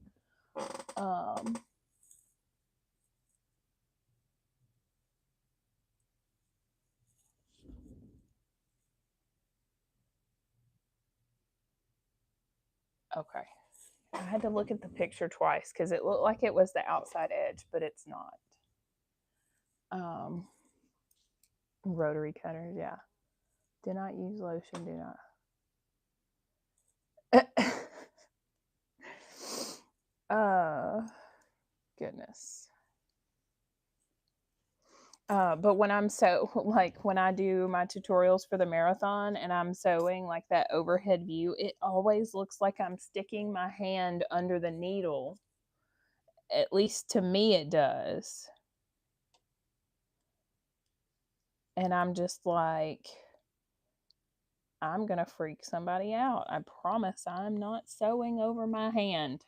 okay. I had to look at the picture twice because it looked like it was the outside edge, but it's not. Rotary cutters, yeah. Do not use lotion, do not. Goodness. But when I'm like when I do my tutorials for the marathon and I'm sewing like that overhead view, it always looks like I'm sticking my hand under the needle. At least to me it does. And I'm just like, I'm going to freak somebody out. I promise I'm not sewing over my hand.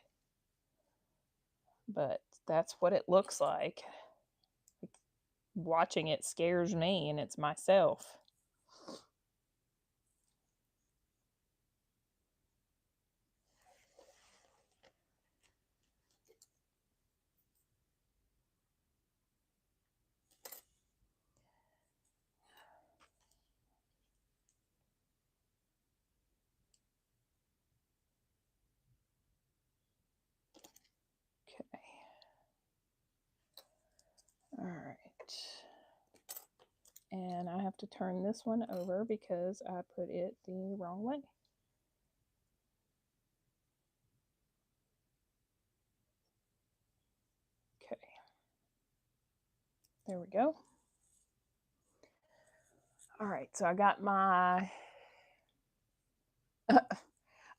But that's what it looks like. Watching it scares me, and it's myself. Okay. All right. And I have to turn this one over because I put it the wrong way. Okay. There we go. All right, so I got my...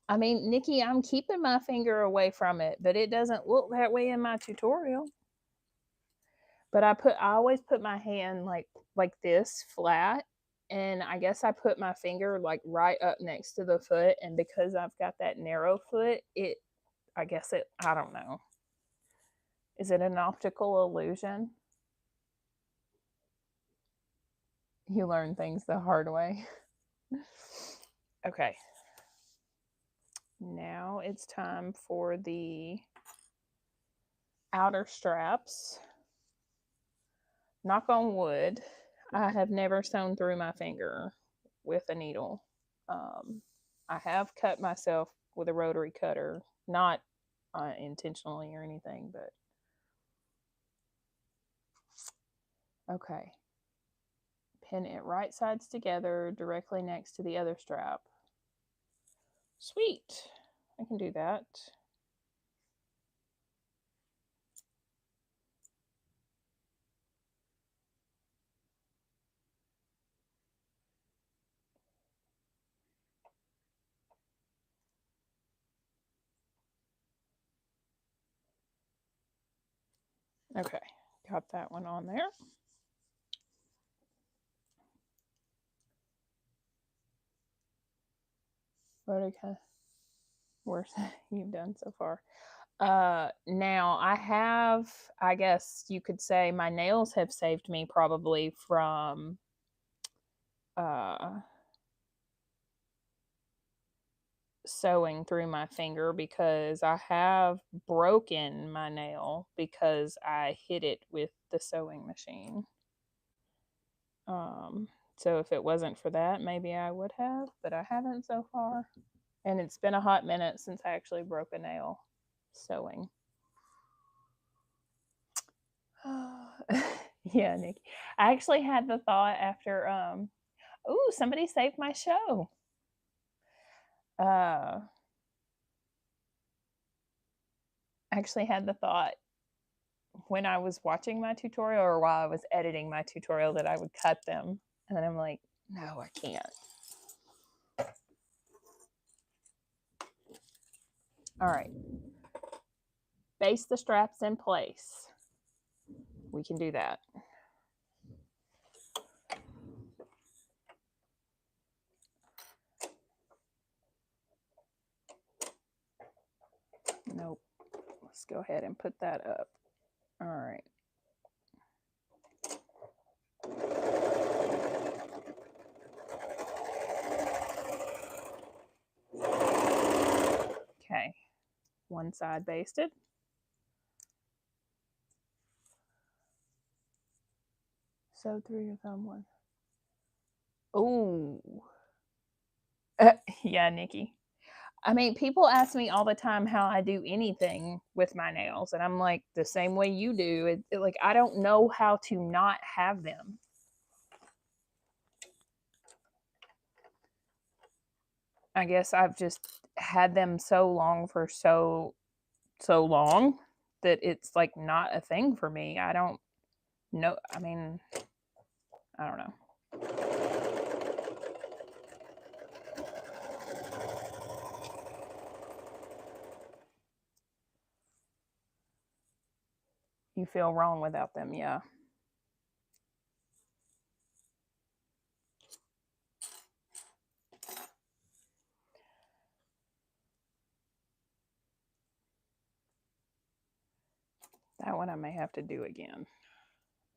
I mean, Nikki, I'm keeping my finger away from it, but it doesn't look that way in my tutorial. But I always put my hand like this flat, and I guess I put my finger like right up next to the foot, and because I've got that narrow foot, I don't know. Is it an optical illusion? You learn things the hard way. Okay. Now it's time for the outer straps. Knock on wood, I have never sewn through my finger with a needle. I have cut myself with a rotary cutter, not intentionally or anything, but okay. Pin it right sides together directly next to the other strap. Sweet, I can do that. Okay, got that one on there. What worse you've done so far. Now I have, I guess you could say my nails have saved me probably from sewing through my finger, because I have broken my nail because I hit it with the sewing machine. So if it wasn't for that, maybe I would have, but I haven't so far. And it's been a hot minute since I actually broke a nail sewing. Yeah, Nikki. I actually had the thought after, ooh, somebody saved my show. I actually had the thought when I was watching my tutorial or while I was editing my tutorial that I would cut them. And then I'm like, no, I can't. All right. Base the straps in place. We can do that. Nope. Let's go ahead and put that up. All right. Okay. One side basted. Sew through your thumb one. Ooh. Yeah, Nikki. I mean, people ask me all the time how I do anything with my nails, and I'm like, the same way you do. Like, I don't know how to not have them. I guess I've just had them so long for so long that it's like not a thing for me. I don't know. I mean, I don't know. You feel wrong without them, yeah. That one I may have to do again.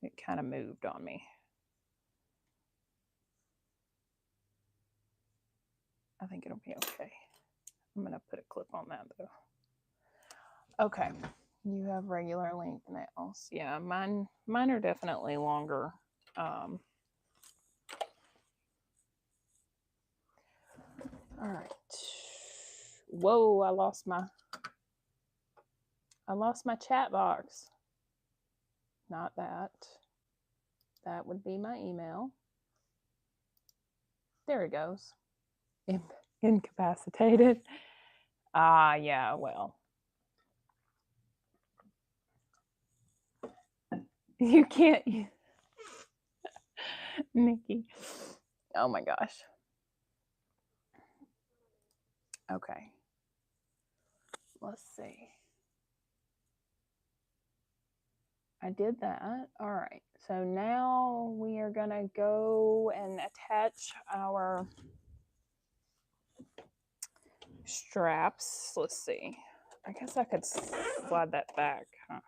It kind of moved on me. I think it'll be okay. I'm going to put a clip on that though. Okay. You have regular length nails. Yeah, mine are definitely longer. All right. Whoa, I lost my chat box. Not that. That would be my email. There it goes. Incapacitated. Yeah, well. You can't. Nikki. Oh my gosh. Okay. Let's see. I did that. All right. So now we are going to go and attach our straps. Let's see. I guess I could slide that back, huh?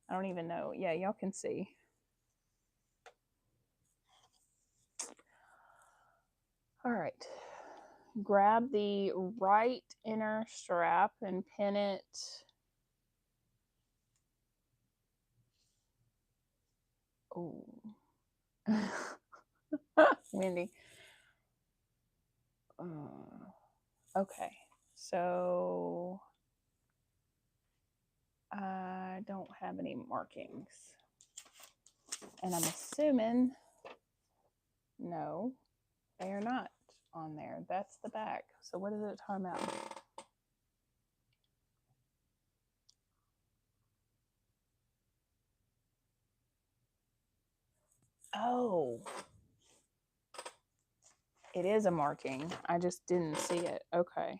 I don't even know. Yeah, y'all can see. All right. Grab the right inner strap and pin it oh. Windy. Okay. So I don't have any markings. And I'm assuming, no, they are not on there. That's the back. So what is it talking about? Oh, it is a marking. I just didn't see it. Okay.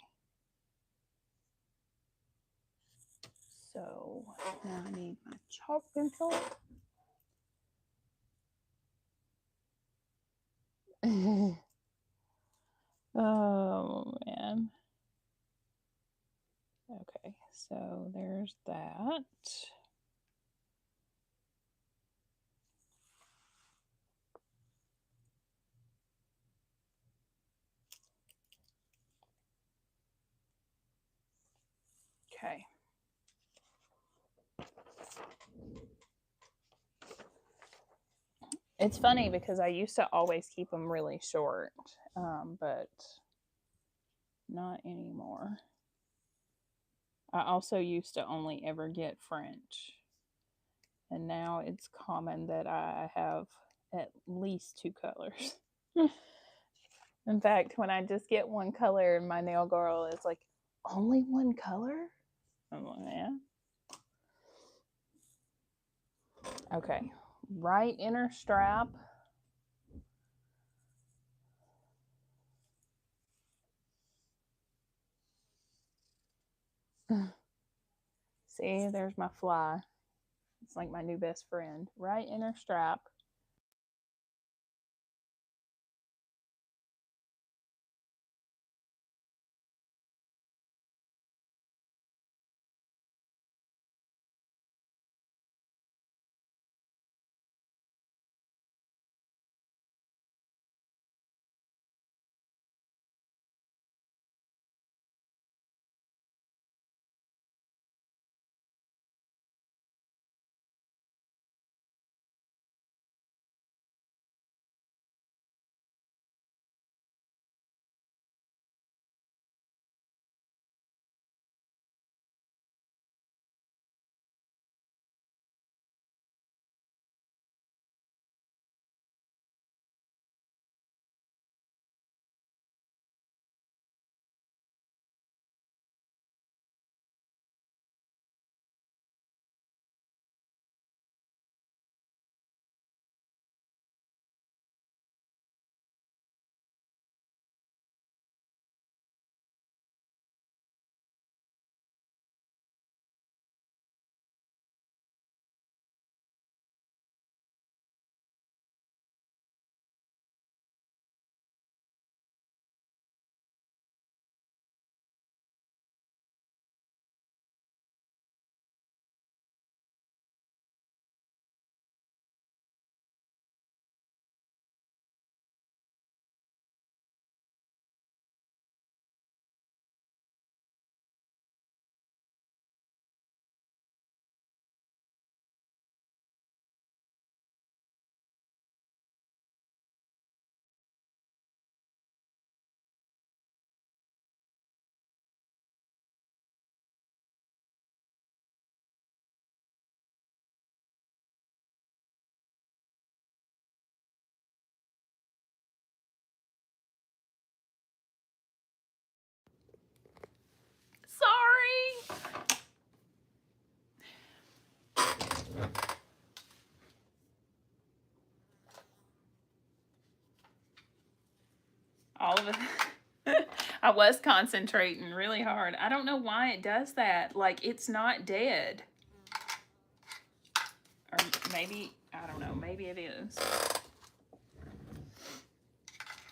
So now I need my chalk pencil. Oh, man. Okay, so there's that. Okay. It's funny because I used to always keep them really short, but not anymore. I also used to only ever get French. And now it's common that I have at least 2 colors. In fact, when I just get one color, my nail girl is like, only one color? I'm like, yeah. Okay, right inner strap. See, there's my fly. It's like my new best friend. Right inner strap. I was concentrating really hard. I don't know why it does that. Like, it's not dead. Or maybe, I don't know, maybe it is.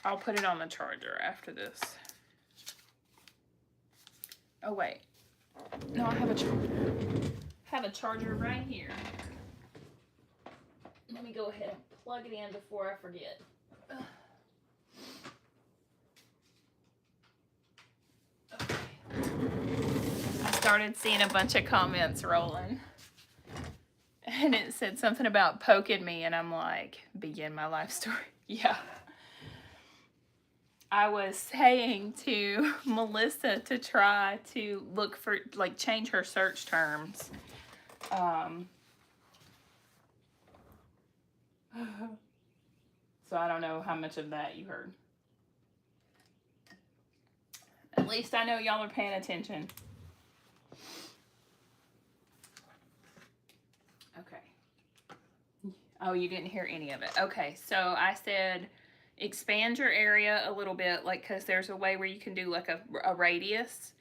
I'll put it on the charger after this. Oh, wait. No, I have a charger right here. Let me go ahead and plug it in before I forget. Okay. I started seeing a bunch of comments rolling. And it said something about poking me, and I'm like, begin my life story. Yeah. I was saying to Melissa to try to look for, like, change her search terms. So I don't know how much of that you heard. At least I know y'all are paying attention. Okay. Oh, you didn't hear any of it. Okay, so I said expand your area a little bit, like, because there's a way where you can do like a radius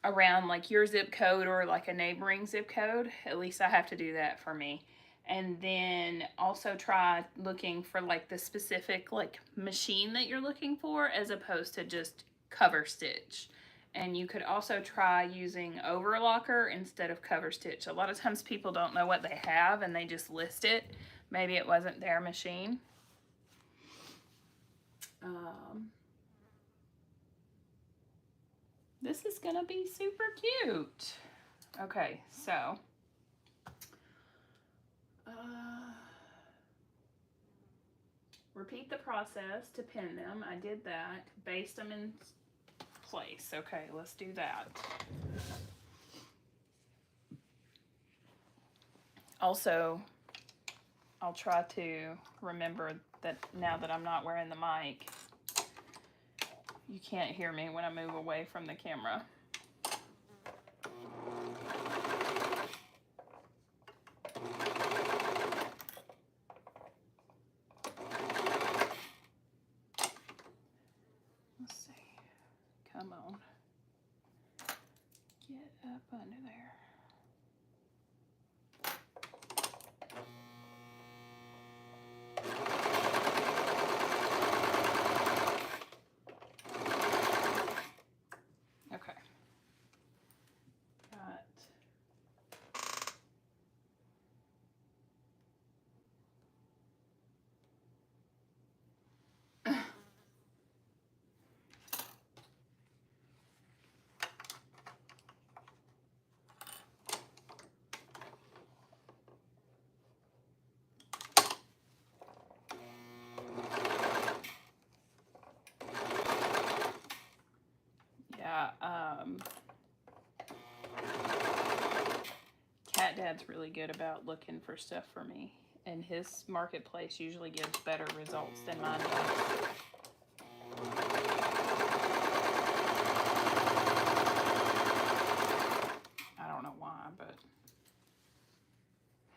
around like your zip code or like a neighboring zip code. At least I have to do that for me. And then also try looking for like the specific like machine that you're looking for, as opposed to just cover stitch. And you could also try using overlocker instead of cover stitch. A lot of times people don't know what they have and they just list it. Maybe it wasn't their machine. This is gonna be super cute. Okay, so repeat the process to pin them. I did that. Baste them in place. Okay, let's do that. Also, I'll try to remember that now that I'm not wearing the mic, you can't hear me when I move away from the camera. Let's see. Come on. Get up under there. Okay. Got. Cat Dad's really good about looking for stuff for me, and his marketplace usually gives better results than mine does. I don't know why, but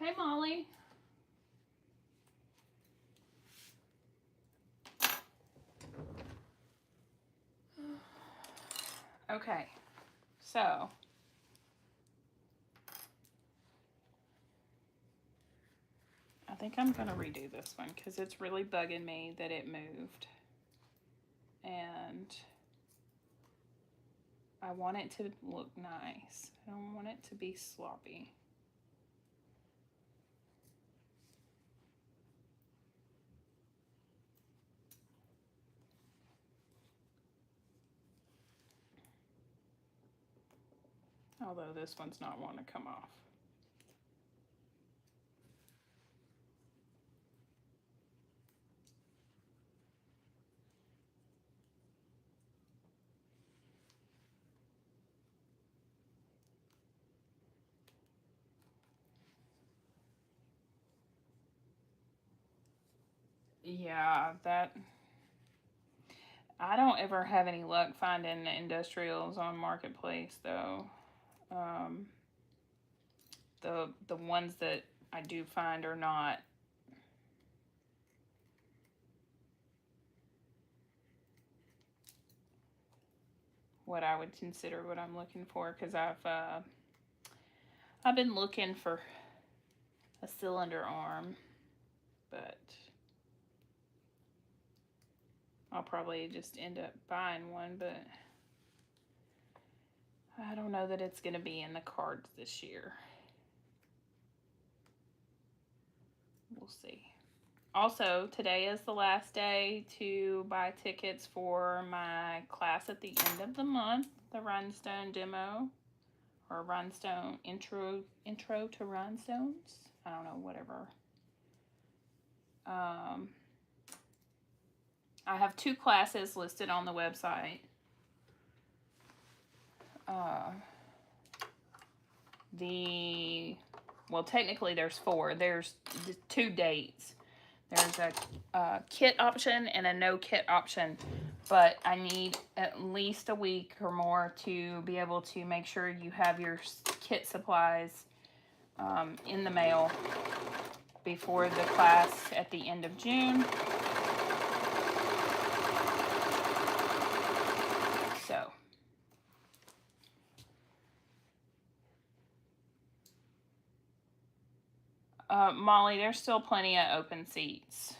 hey, Molly. Okay, so I think I'm gonna redo this one because it's really bugging me that it moved, and I want it to look nice. I don't want it to be sloppy. Although this one's not wanting to come off. Yeah, that, I don't ever have any luck finding industrials on Marketplace though. The ones that I do find are not what I would consider what I'm looking for, because I've been looking for a cylinder arm, but I'll probably just end up buying one, but I don't know that it's going to be in the cards this year. We'll see. Also, today is the last day to buy tickets for my class at the end of the month, the rhinestone demo, or rhinestone intro to rhinestones. I don't know, whatever. I have 2 classes listed on the website. Well, technically there's 4. There's 2 dates. There's a kit option and a no kit option, but I need at least a week or more to be able to make sure you have your kit supplies in the mail before the class at the end of June. So, Molly, there's still plenty of open seats.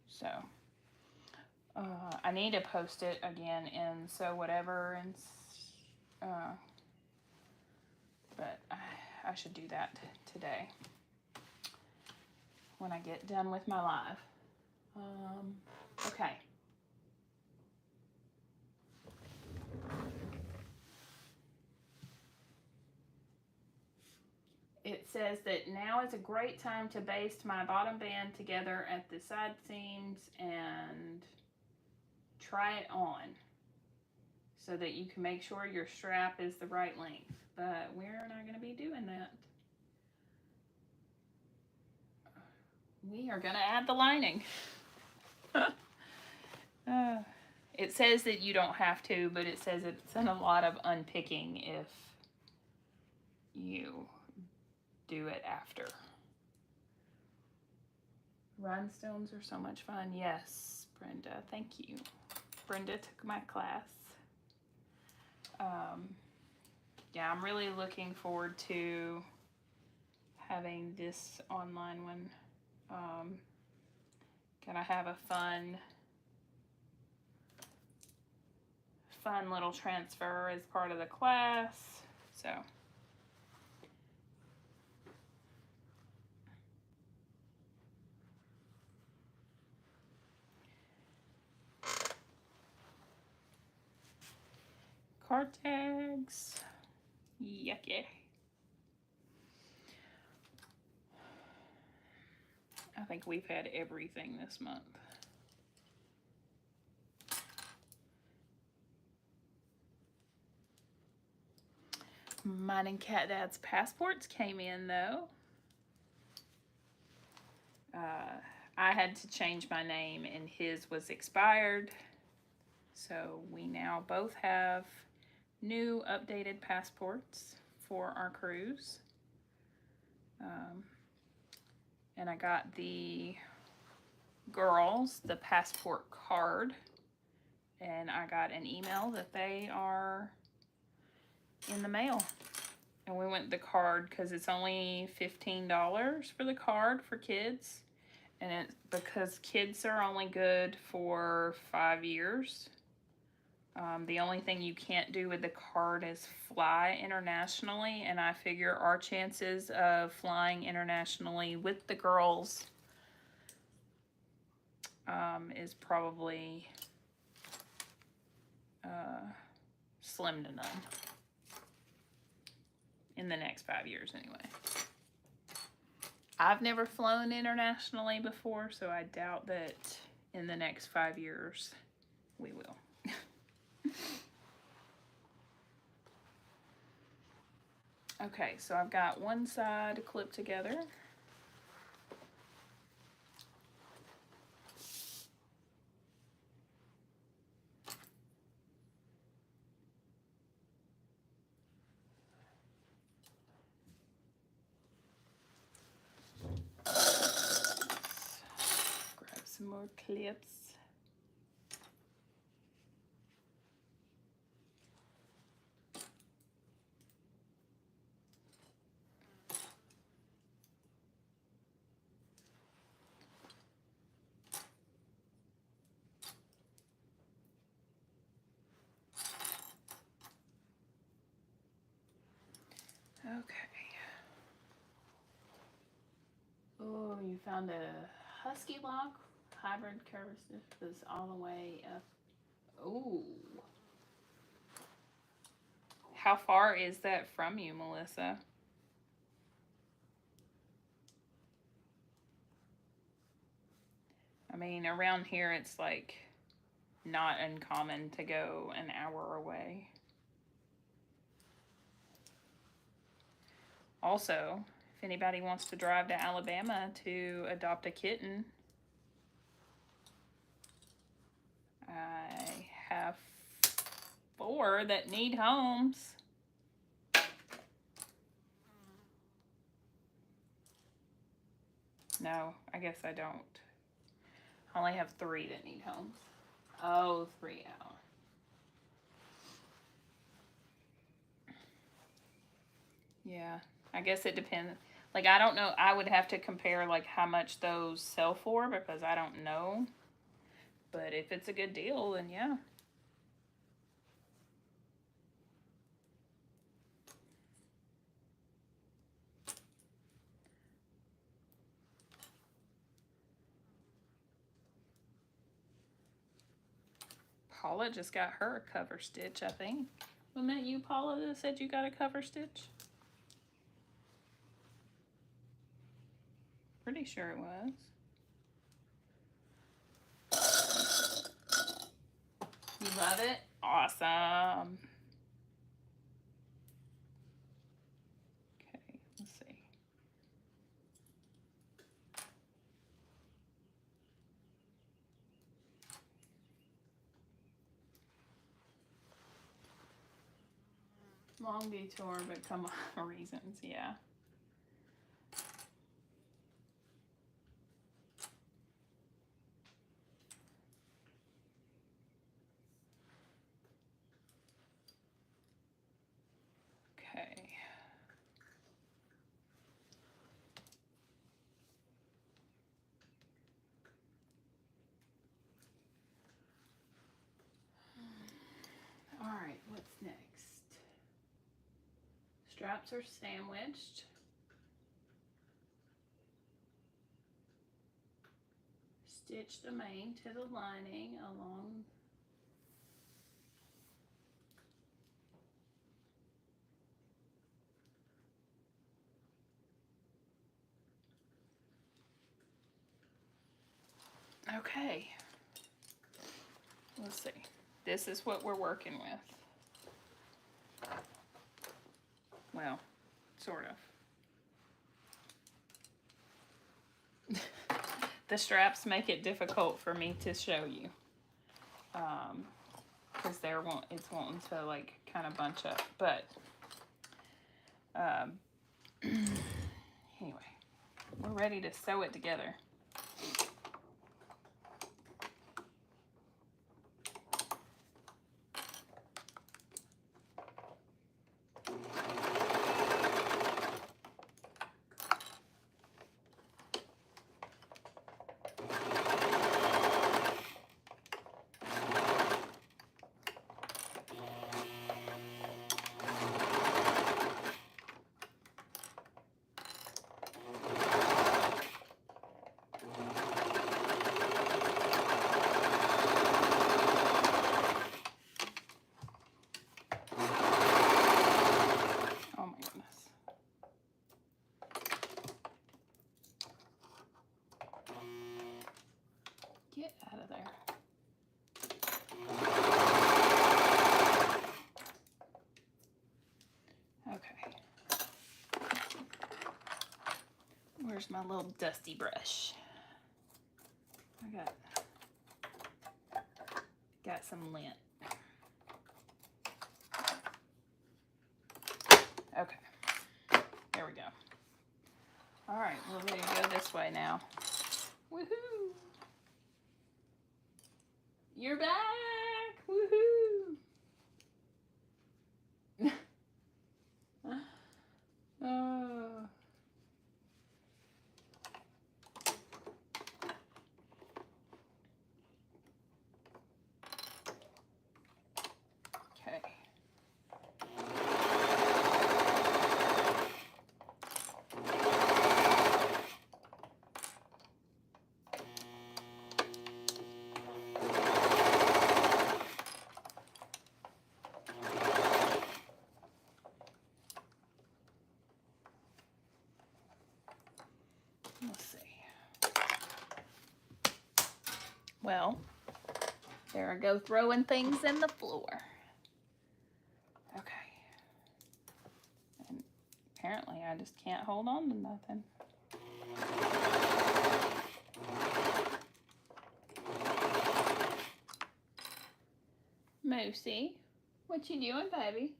So, I need to post it again in Sew-Whatever, and but I should do that today when I get done with my live. Okay. It says that now is a great time to baste my bottom band together at the side seams and try it on so that you can make sure your strap is the right length. But we're not going to be doing that. We are going to add the lining. It says that you don't have to, but it says it's in a lot of unpicking if you do it after. Rhinestones are so much fun. Yes, Brenda, thank you. Brenda took my class. Yeah, I'm really looking forward to having this online one. Gonna have a fun little transfer as part of the class. So card tags. Yucky. I think we've had everything this month. Mine and Cat Dad's passports came in though. I had to change my name and his was expired. So we now both have new updated passports for our cruise. And I got the girls the passport card, and I got an email that they are in the mail. And we went the card because it's only $15 for the card for kids, and it's because kids are only good for 5 years. The only thing you can't do with the card is fly internationally, and I figure our chances of flying internationally with the girls is probably slim to none in the next 5 years anyway. I've never flown internationally before, so I doubt that in the next 5 years we will. Okay, so I've got one side clipped together. Grab some more clips. Okay. Oh, you found a husky lock hybrid curve is all the way up. Ooh. How far is that from you, Melissa? I mean, around here it's like not uncommon to go an hour away. Also, if anybody wants to drive to Alabama to adopt a kitten, I have 4 that need homes. No, I guess I don't. I only have 3 that need homes. Oh, 3 out. Yeah, I guess it depends. Like, I don't know. I would have to compare, like, how much those sell for because I don't know. But if it's a good deal, then yeah. Paula just got her a cover stitch, I think. Wasn't that you, Paula, that said you got a cover stitch? Pretty sure it was. You love it? Awesome. Okay, let's see. Long detour, but come on reasons, yeah. Okay. All right, what's next? Straps are sandwiched. Stitch the main to the lining along. Okay. Let's see. This is what we're working with. Well, sort of. The straps make it difficult for me to show you. Because it's wanting to like kind of bunch up. But anyway, we're ready to sew it together. Get out of there. Okay. Where's my little dusty brush? I got some lint. Okay. There we go. All right, we're ready to go this way now. Woohoo! You're back! Woohoo! Oh. Okay. Let's see. Well, there I go throwing things in the floor. Okay. And apparently I just can't hold on to nothing. Moosey, what you doing, baby?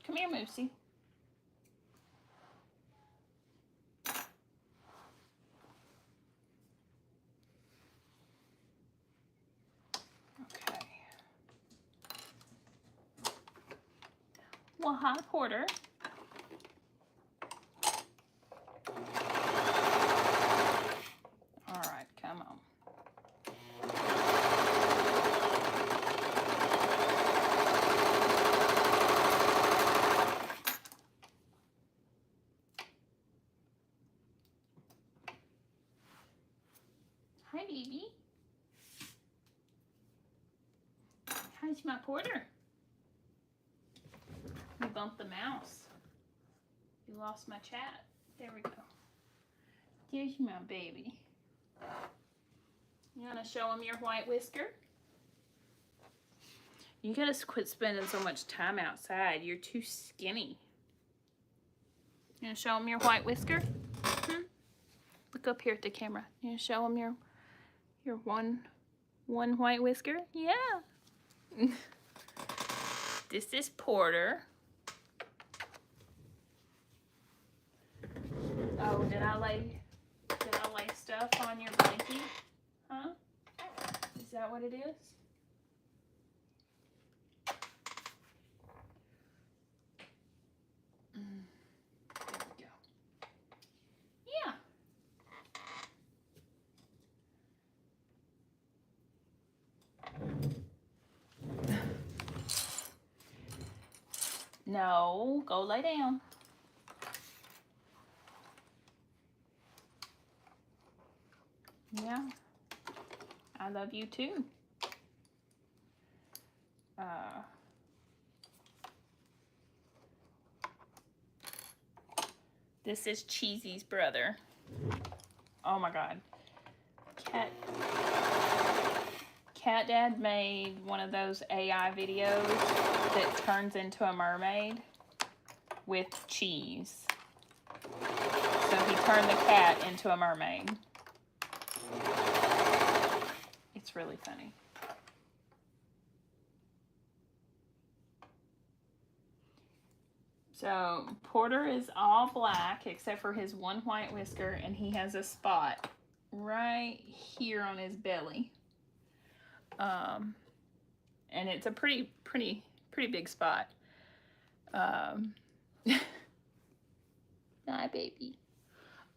Come here, Moosey. Okay. Well, hi, Porter. All right, come on. Hi, baby. How's my Porter? You bumped the mouse. You lost my chat. There we go. There's my baby. You want to show him your white whisker? You gotta quit spending so much time outside. You're too skinny. You want to show him your white whisker? Hmm? Look up here at the camera. You want to show him your one white whisker? Yeah. This is Porter. Oh, did I lay stuff on your blankie? Huh? Is that what it is? There we go. Yeah. No, go lay down. Yeah, I love you too. This is Cheesy's brother. Oh my God. Cat Dad made one of those AI videos that turns into a mermaid with cheese. So he turned the cat into a mermaid. It's really funny. So Porter is all black except for his one white whisker, and he has a spot right here on his belly. And it's a pretty big spot. Hi, baby.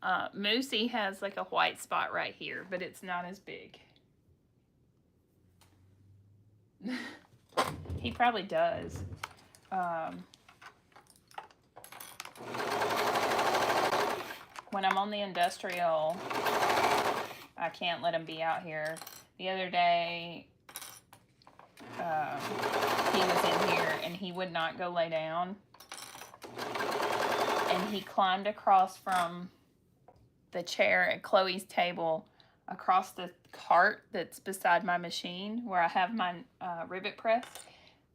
Moosey has like a white spot right here, but it's not as big. He probably does. When I'm on the industrial, I can't let him be out here. The other day, he was in here and he would not go lay down. And he climbed across from the chair at Chloe's table across the cart that's beside my machine where I have my rivet press.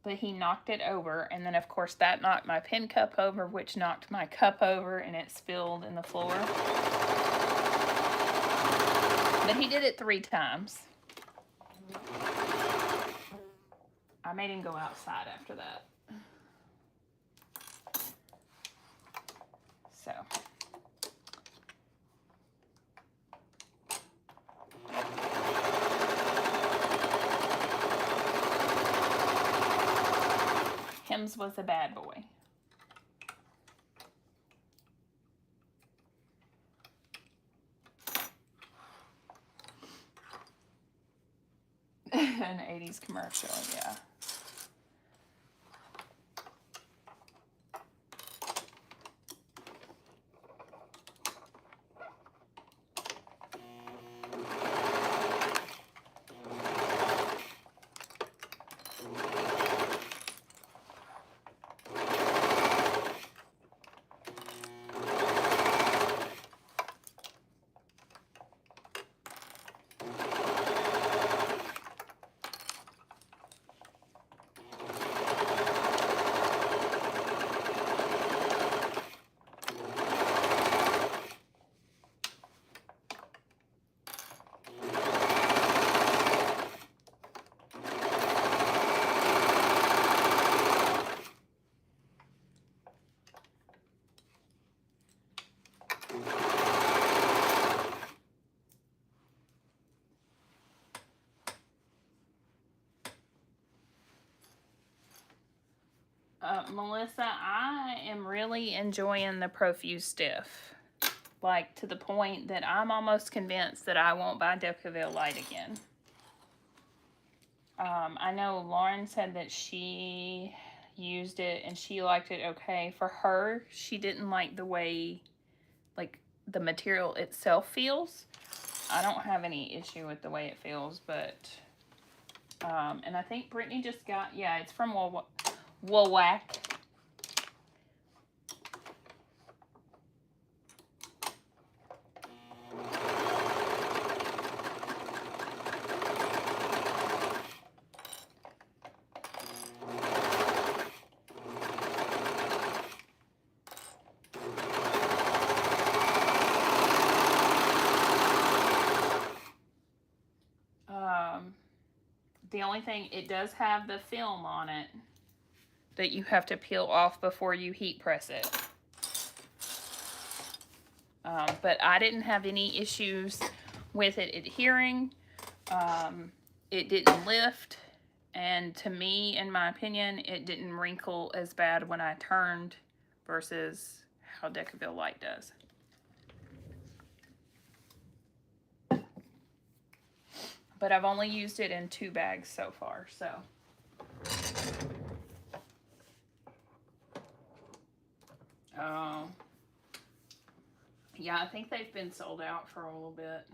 but he knocked it over, and then of course that knocked my pen cup over, which knocked my cup over, and it spilled in the floor. But he did it 3 times. I made him go outside after that. So. Hims was a bad boy. An 80s commercial, yeah. Melissa, I am really enjoying the Profuse Stiff. Like, to the point that I'm almost convinced that I won't buy Decaville Light again. I know Lauren said that she used it and she liked it okay. For her, she didn't like the way, like, the material itself feels. I don't have any issue with the way it feels, but, and I think Brittany just got, yeah, it's from Woolwack. The only thing, it does have the film on it that you have to peel off before you heat press it. But I didn't have any issues with it adhering. It didn't lift. And to me, in my opinion, it didn't wrinkle as bad when I turned versus how Decaville Light does. But I've only used it in 2 bags so far, so. Yeah, I think they've been sold out for a little bit.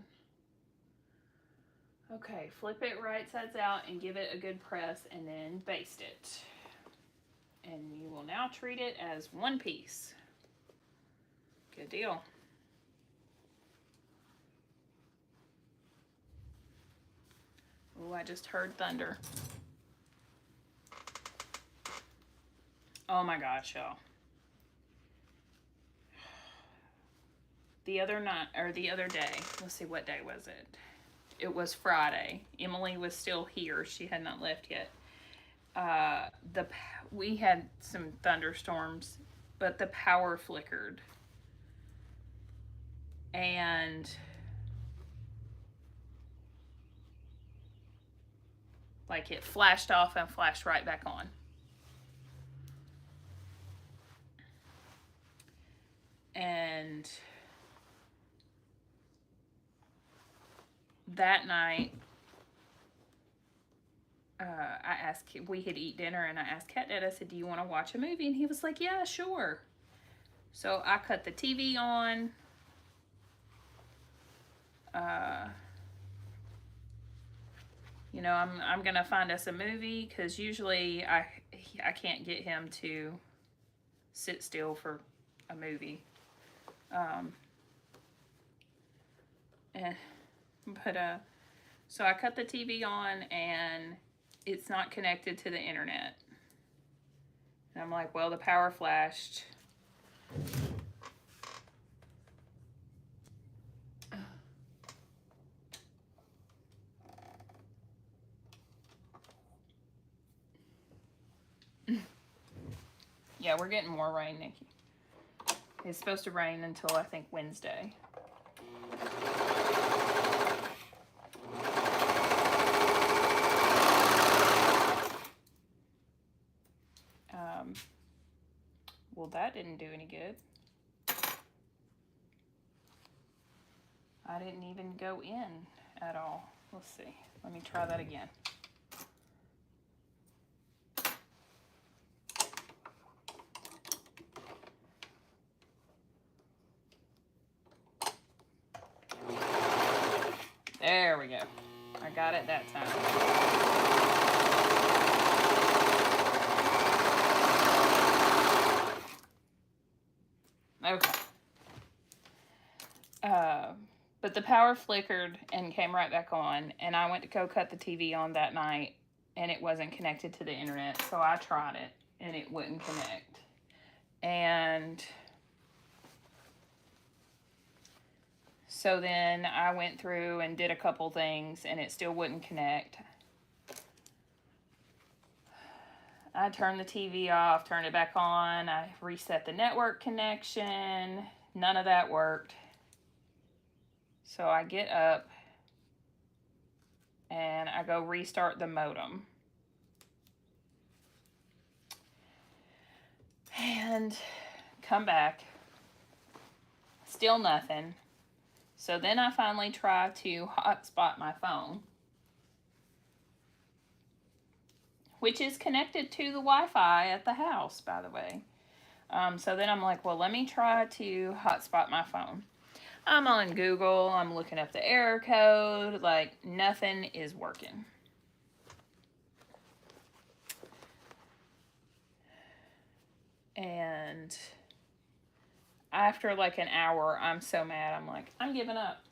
Okay, flip it right sides out and give it a good press and then baste it. And you will now treat it as one piece. Good deal. Oh, I just heard thunder. Oh my gosh, y'all. The other night, or the other day, let's see, what day was it? It was Friday. Emily was still here. She had not left yet. We had some thunderstorms, but the power flickered. And like it flashed off and flashed right back on. And that night, I asked, we had eaten dinner, and I asked Cat Dad, I said, do you want to watch a movie? And he was like, yeah, sure. So I cut the TV on. You know, I'm gonna find us a movie, because usually I can't get him to sit still for a movie. So I cut the TV on, and it's not connected to the internet. And I'm like, well, the power flashed. Yeah, we're getting more rain, Nikki. It's supposed to rain until, I think, Wednesday. Well, that didn't do any good. I didn't even go in at all. Let's see. Let me try that again. There we go. I got it that time. Okay. But the power flickered and came right back on, and I went to go cut the TV on that night, and it wasn't connected to the internet, so I tried it, and it wouldn't connect. And so then I went through and did a couple things, and it still wouldn't connect. I turned the TV off, turned it back on, I reset the network connection, none of that worked. So I get up and I go restart the modem. And come back, still nothing. So then I finally try to hotspot my phone, which is connected to the Wi-Fi at the house, by the way. So then I'm like, well, let me try to hotspot my phone. I'm on Google, I'm looking up the error code, like nothing is working. And after like an hour, I'm so mad, I'm like, I'm giving up.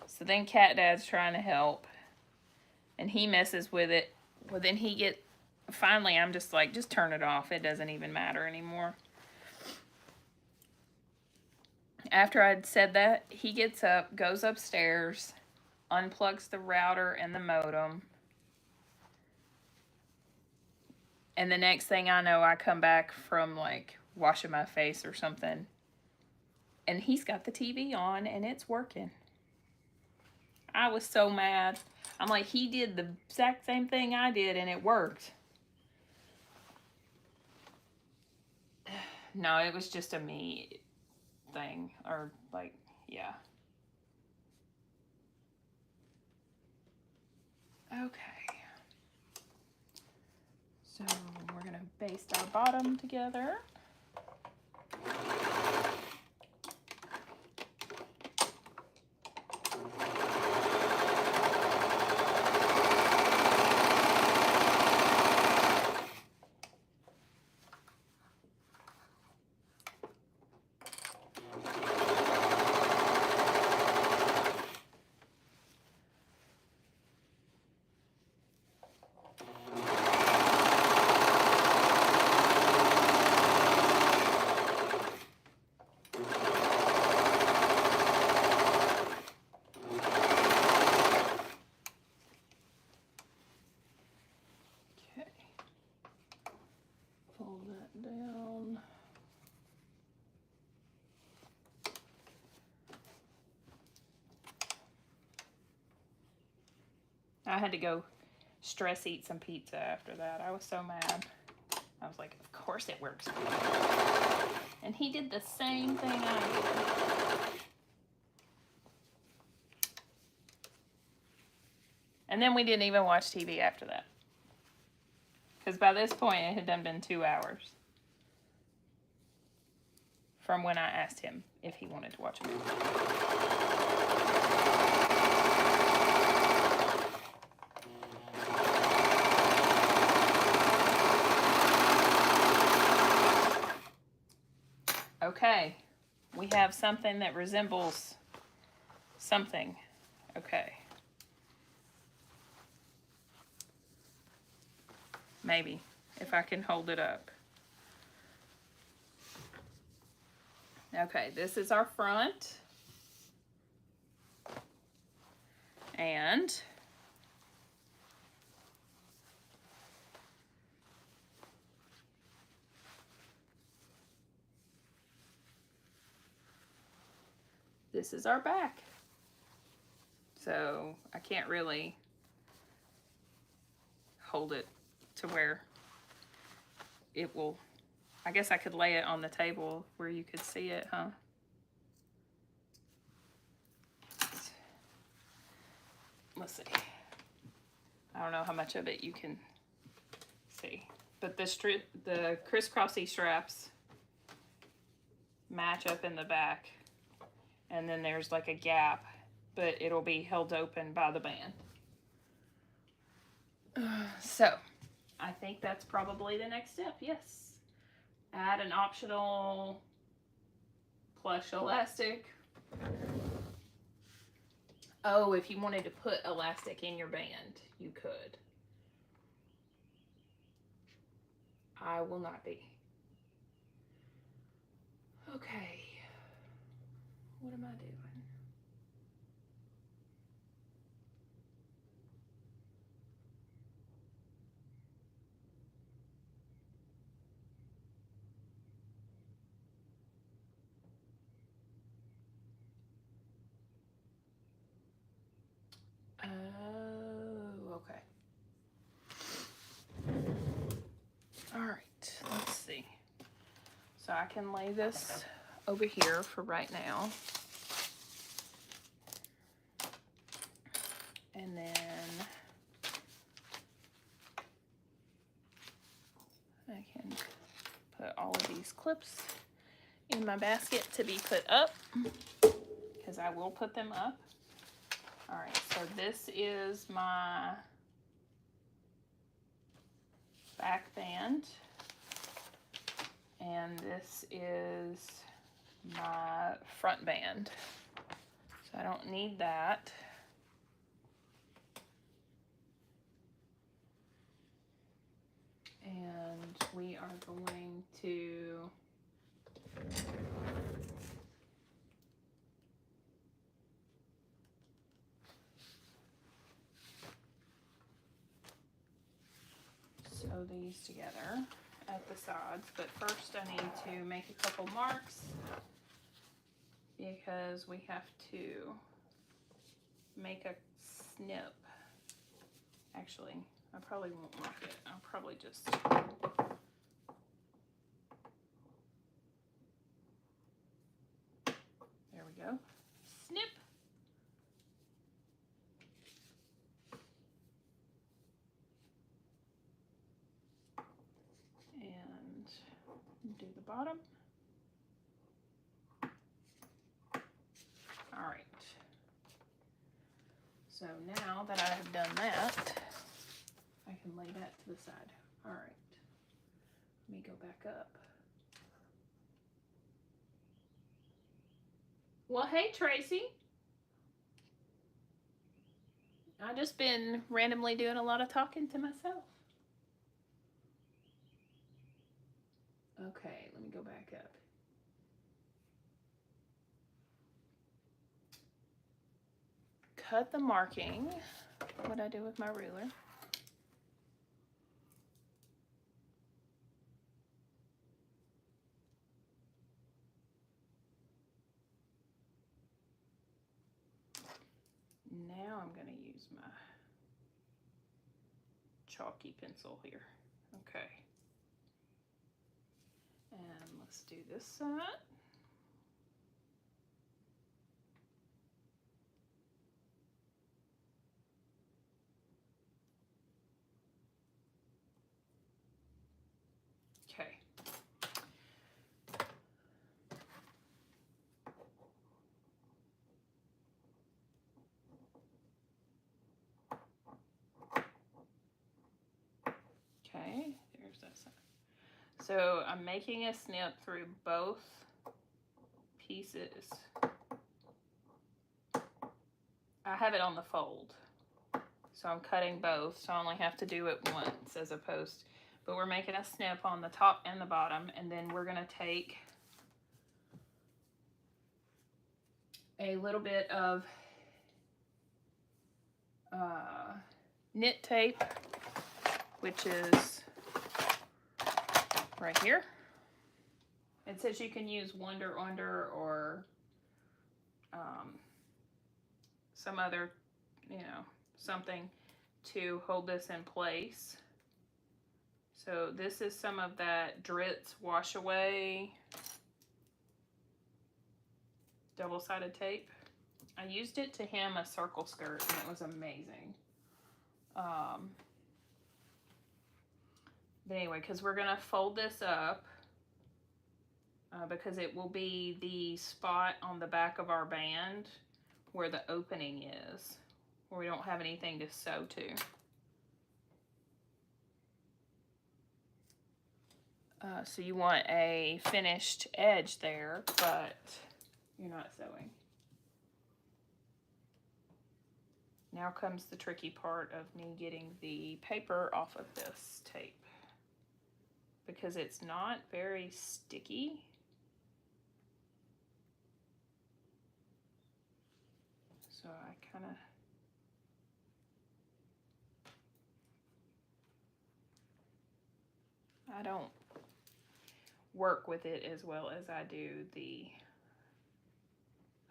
So then Cat Dad's trying to help, and he messes with it. Well, then finally I'm just like, just turn it off, it doesn't even matter anymore. After I'd said that, he gets up, goes upstairs, unplugs the router and the modem. And the next thing I know, I come back from like washing my face or something, and he's got the TV on and it's working. I was so mad. I'm like, he did the exact same thing I did and it worked. No, it was just a me thing, or like, yeah. Okay. So we're gonna baste our bottom together. Fold that down. I had to go stress eat some pizza after that. I was so mad. I was like, of course it works. And he did the same thing I did. And then we didn't even watch TV after that. Because by this point, it had done been 2 hours from when I asked him if he wanted to watch a movie. Okay, we have something that resembles something. Okay. Maybe. if I can hold it up. Okay, this is our front. And this is our back. So I can't really hold it to where it will, I guess I could lay it on the table where you could see it, huh? Let's see. I don't know how much of it you can see, but the crisscrossy straps match up in the back, and then there's like a gap, but it'll be held open by the band. So I think that's probably the next step. Yes, add an optional plush elastic. Oh, if you wanted to put elastic in your band, you could. I will not be. Okay. What am I doing? Oh, okay. All right, let's see. So I can lay this over here for right now. And then I can put all of these clips in my basket to be put up, because I will put them up. All right, so this is my back band, and this is my front band. So I don't need that. And we are going to sew these together at the sides, but first I need to make a couple marks because we have to make a snip. Actually, I probably won't mark it. I'll probably just there we go. Snip. And do the bottom. All right. So now that I have done that, I can lay that to the side. All right. Let me go back up. Well, hey, Tracy. I've just been randomly doing a lot of talking to myself. Okay, let me go back up. Cut the marking. What I do with my ruler. Now I'm going to use my chalky pencil here. Okay. And let's do this side. Okay. Okay, there's that side. So I'm making a snip through both pieces. I have it on the fold, so I'm cutting both, so I only have to do it once as opposed, but we're making a snip on the top and the bottom, and then we're gonna take a little bit of knit tape, which is right here. It says you can use Wonder Under or some other, you know, something to hold this in place. So this is some of that Dritz Wash Away double-sided tape. I used it to hem a circle skirt and it was amazing. But anyway, because we're gonna fold this up because it will be the spot on the back of our band where the opening is, where we don't have anything to sew to. So you want a finished edge there, but you're not sewing. Now comes the tricky part of me getting the paper off of this tape, because it's not very sticky. So I kind of I don't work with it as well as I do the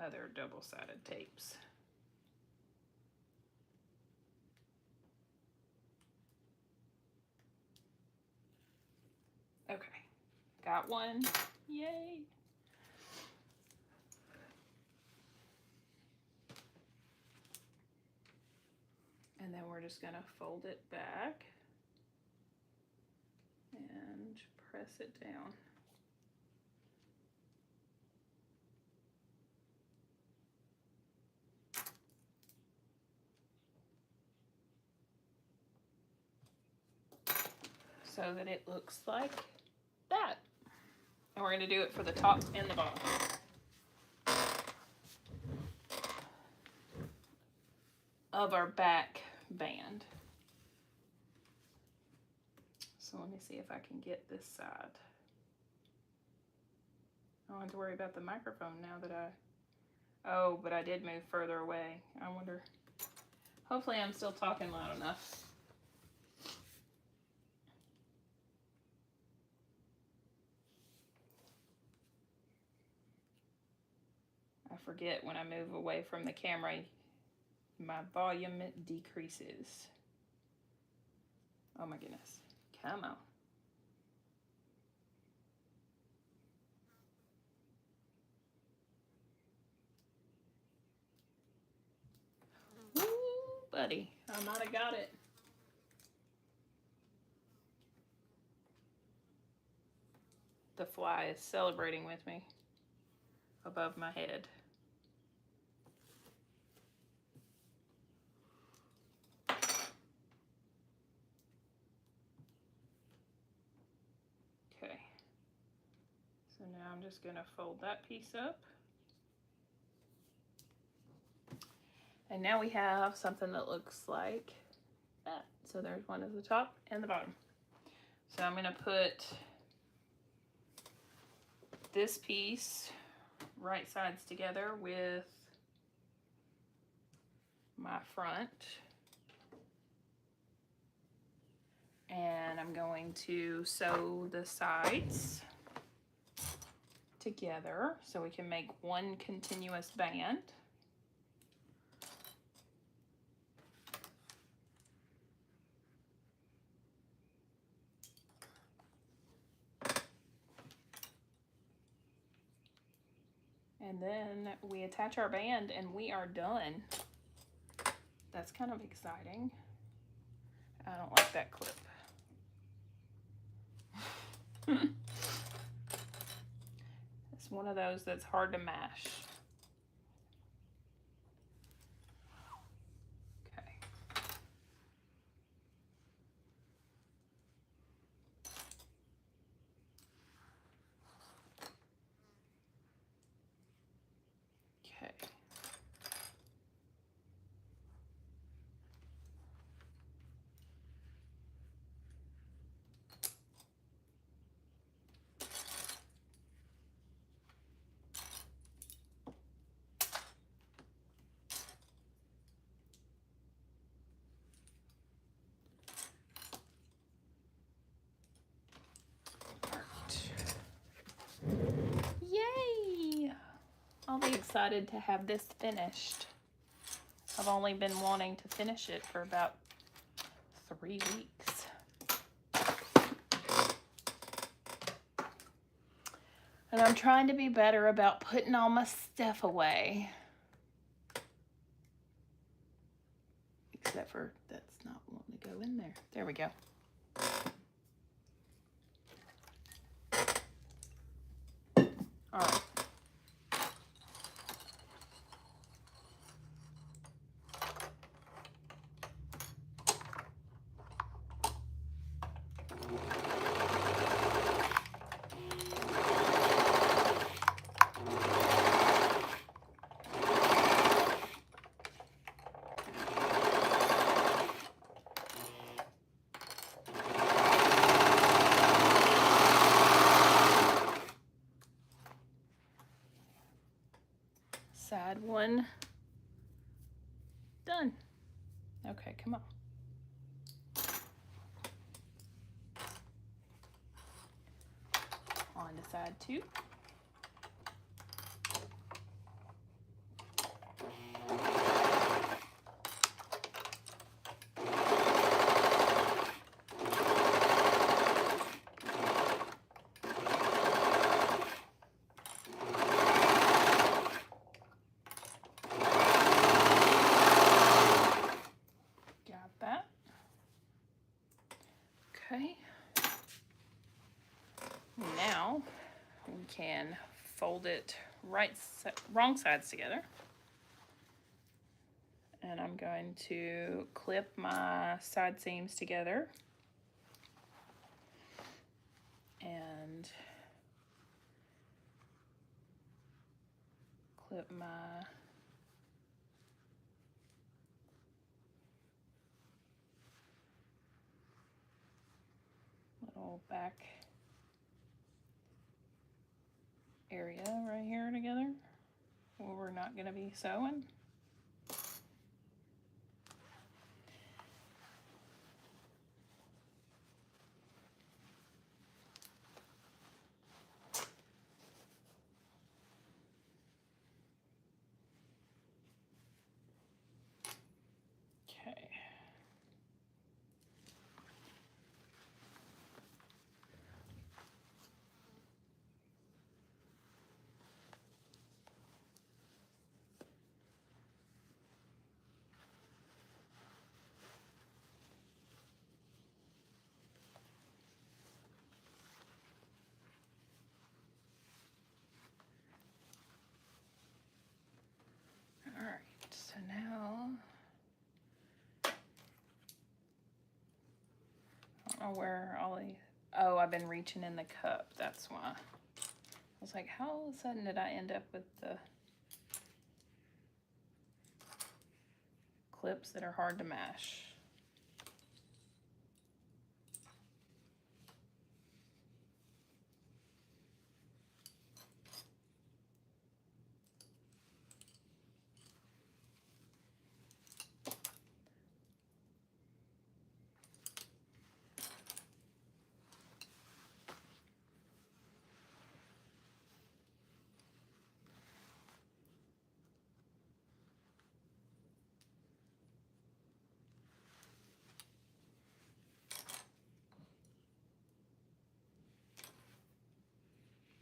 other double-sided tapes. Okay, got one, yay. And then we're just gonna fold it back and press it down. So that it looks like that. And we're gonna do it for the top and the bottom of our back band. So let me see if I can get this side. I don't have to worry about the microphone now that oh, but I did move further away. I wonder, hopefully I'm still talking loud enough. I forget when I move away from the camera, my volume decreases. Oh my goodness, come on. Woo, buddy, I might have got it. The fly is celebrating with me above my head. Okay, so now I'm just gonna fold that piece up. And now we have something that looks like that. So there's one at the top and the bottom. So I'm gonna put this piece right sides together with my front. And I'm going to sew the sides together so we can make one continuous band. And then we attach our band and we are done. That's kind of exciting. I don't like that clip. It's one of those that's hard to mash. Okay. Okay. excited to have this finished. I've only been wanting to finish it for about 3 weeks. And I'm trying to be better about putting all my stuff away. Except for that's not wanting to go in there. There we go. All right. Side one done. Okay, come on. On to side two. Okay, now we can fold it wrong sides together. And I'm going to clip my side seams together and clip my little back area right here together where we're not going to be sewing. Okay. All right, so now I don't know where all these, oh, I've been reaching in the cup, that's why. I was like, how all of a sudden did I end up with the clips that are hard to mash?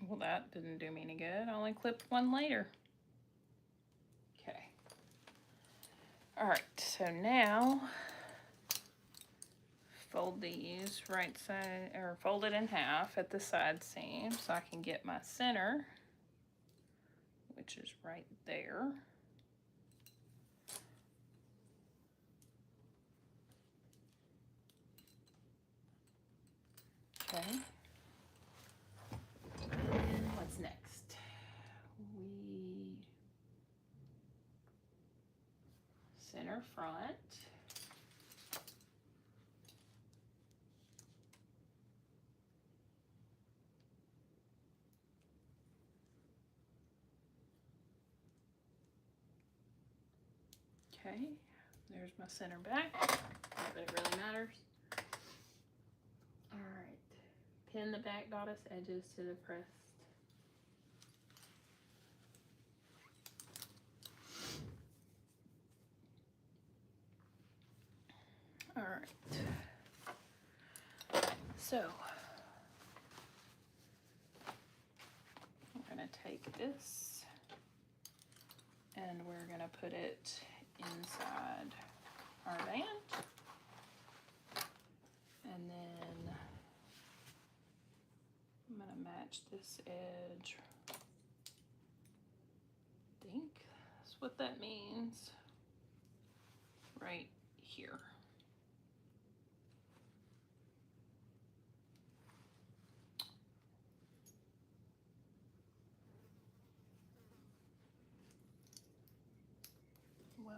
Well, that didn't do me any good. I only clipped one later. Okay. All right, so now fold these right side, or fold it in half at the side seam so I can get my center, which is right there. Okay. What's next? We center front. Okay, there's my center back, not that it really matters. All right, pin the back bodice edges to the pressed So we're going to take this and we're going to put it inside our band. And then I'm going to match this edge. I think that's what that means. Right here. Well,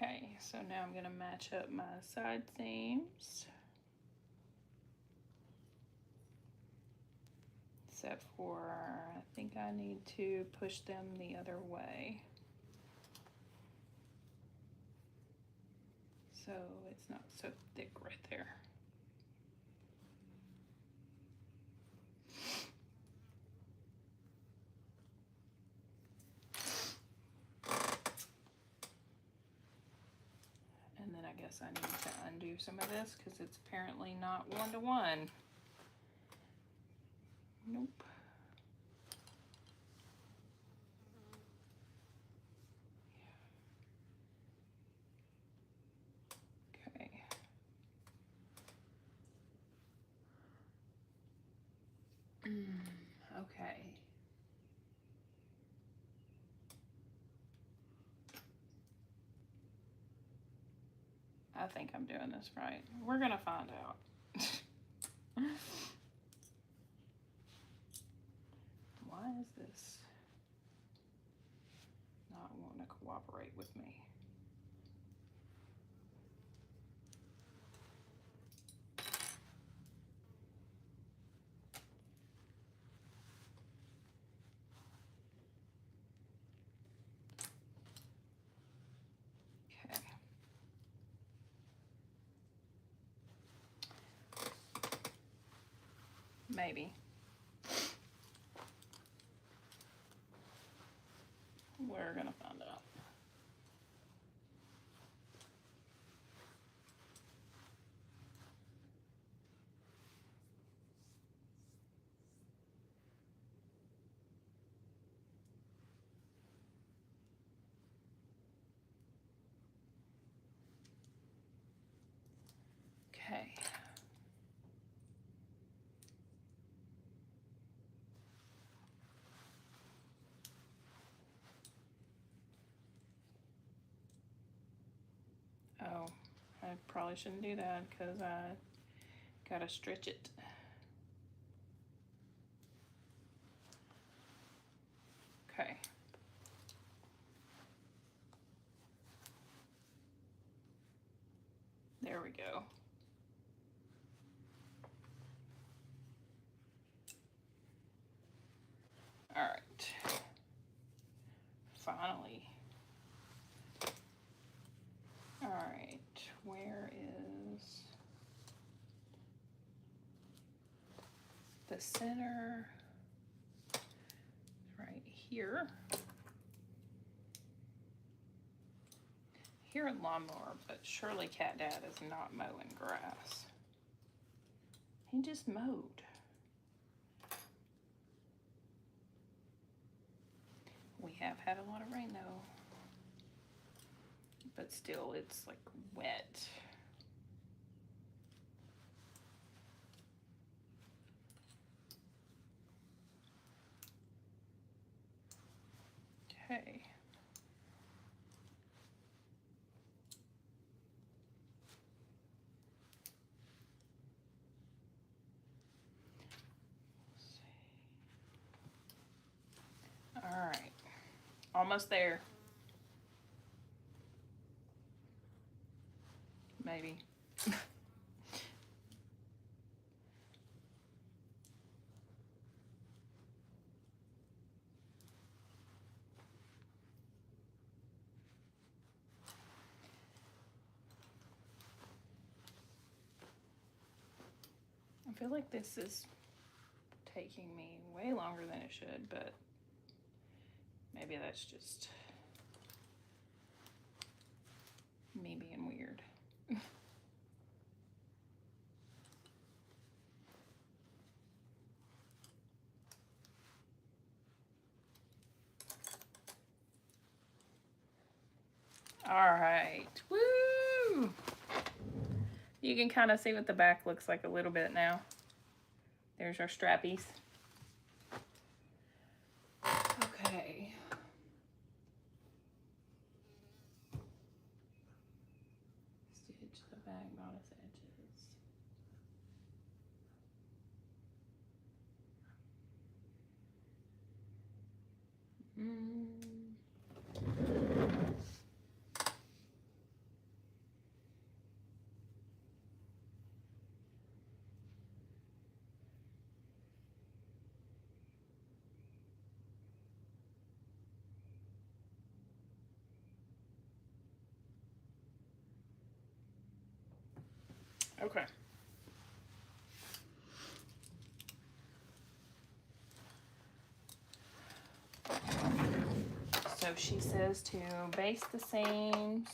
okay, so now I'm going to match up my side seams. Except for, I think I need to push them the other way. So it's not so thick right there. And then I guess I need to undo some of this because it's apparently not one-to-one. Nope. Okay. Okay. I think I'm doing this right. We're gonna find out. Why is this not wanting to cooperate with me? Okay. Maybe. We're gonna find out. Okay. Oh, I probably shouldn't do that because I gotta stretch it. Okay. There we go. All right. Finally. All right, where is the center? Right here. Here at Lawnmower, but surely Cat Dad is not mowing grass. He just mowed. We have had a lot of rain though. But still, it's like wet. Okay. All right, almost there. Maybe. feel like this is taking me way longer than it should, but maybe that's just me being weird. All right, woo! You can kind of see what the back looks like a little bit now. There's our strappies. Okay. Stitch the back bodice edges. Okay. So she says to baste the seams.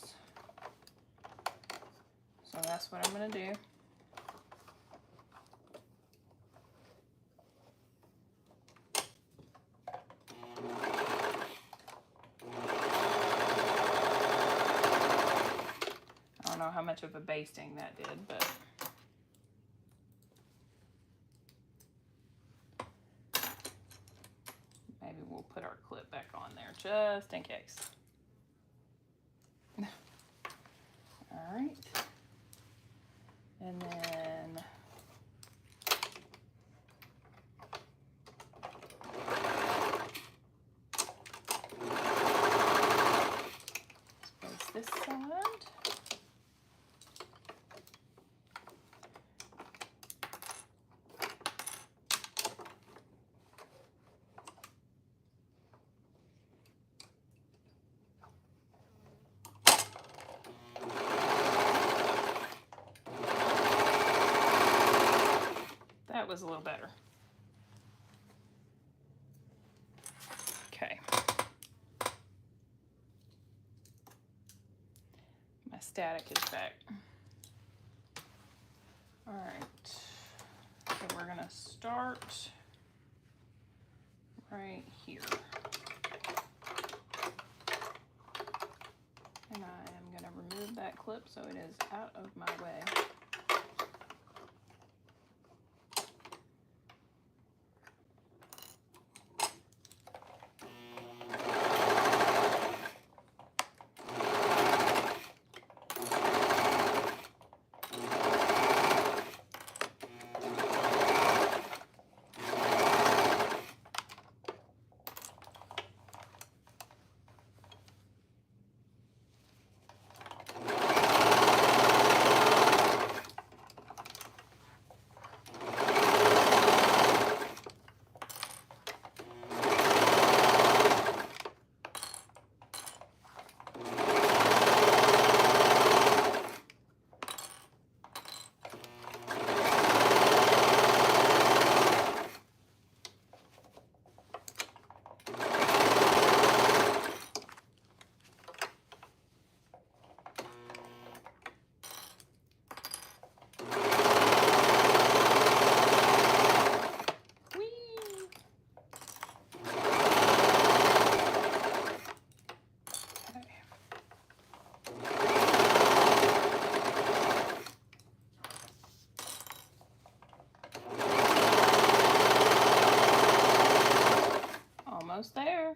So that's what I'm going to do. I don't know how much of a basting that did, but maybe we'll put our clip back on there just in case. All right. And then place this side. That was a little better. Okay. My static is back. All right. So we're gonna start right here. And I am gonna remove that clip so it is out of my way. Almost there.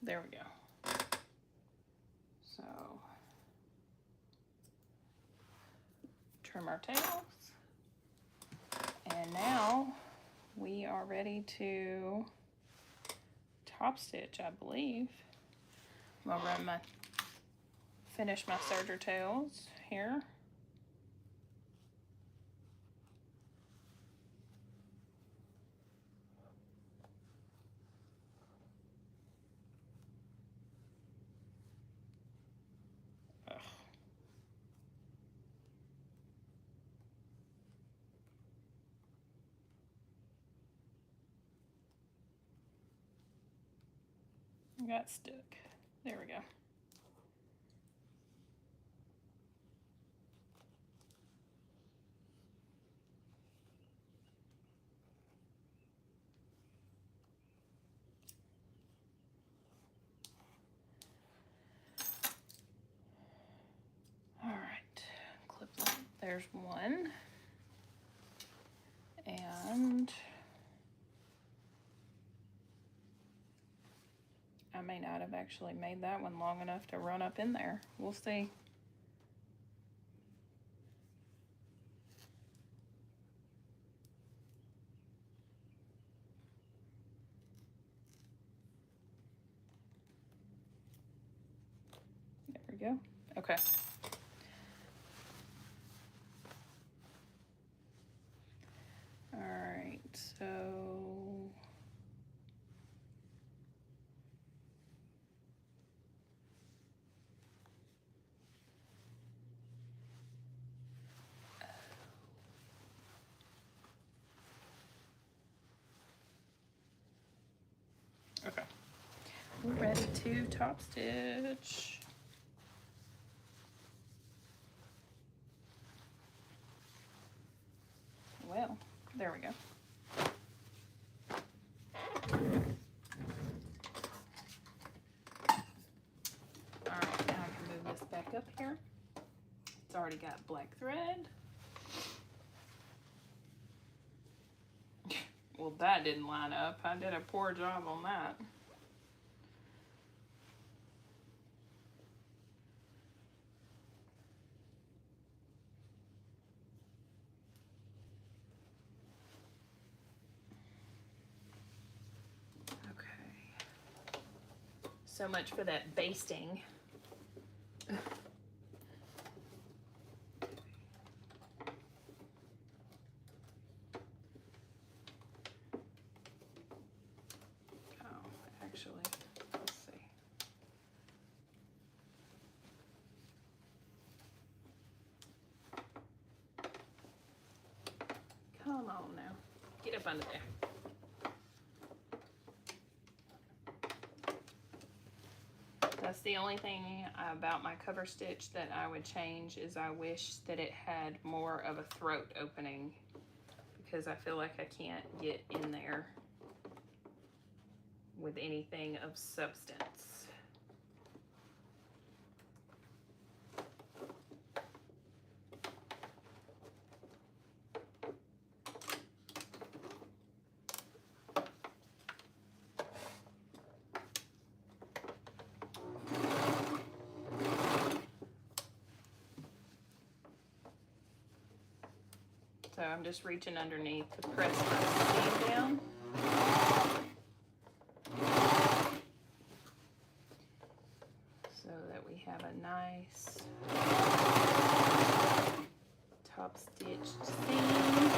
There we go. So trim our tails. And now we are ready to top stitch, I believe. I'm gonna finish my serger tails here. Got stuck. There we go. All right, clip that. There's one. And I may not have actually made that one long enough to run up in there. We'll see. There we go. Okay. All right, so okay. We're ready to top stitch. Well, there we go. All right, now I can move this back up here. It's already got black thread. Well, that didn't line up. I did a poor job on that. So much for that basting. Oh, actually, let's see. Come on now. Get up under there. That's the only thing about my cover stitch that I would change, is I wish that it had more of a throat opening, because I feel like I can't get in there with anything of substance. So I'm just reaching underneath to press my seam down. So that we have a nice top stitched seam.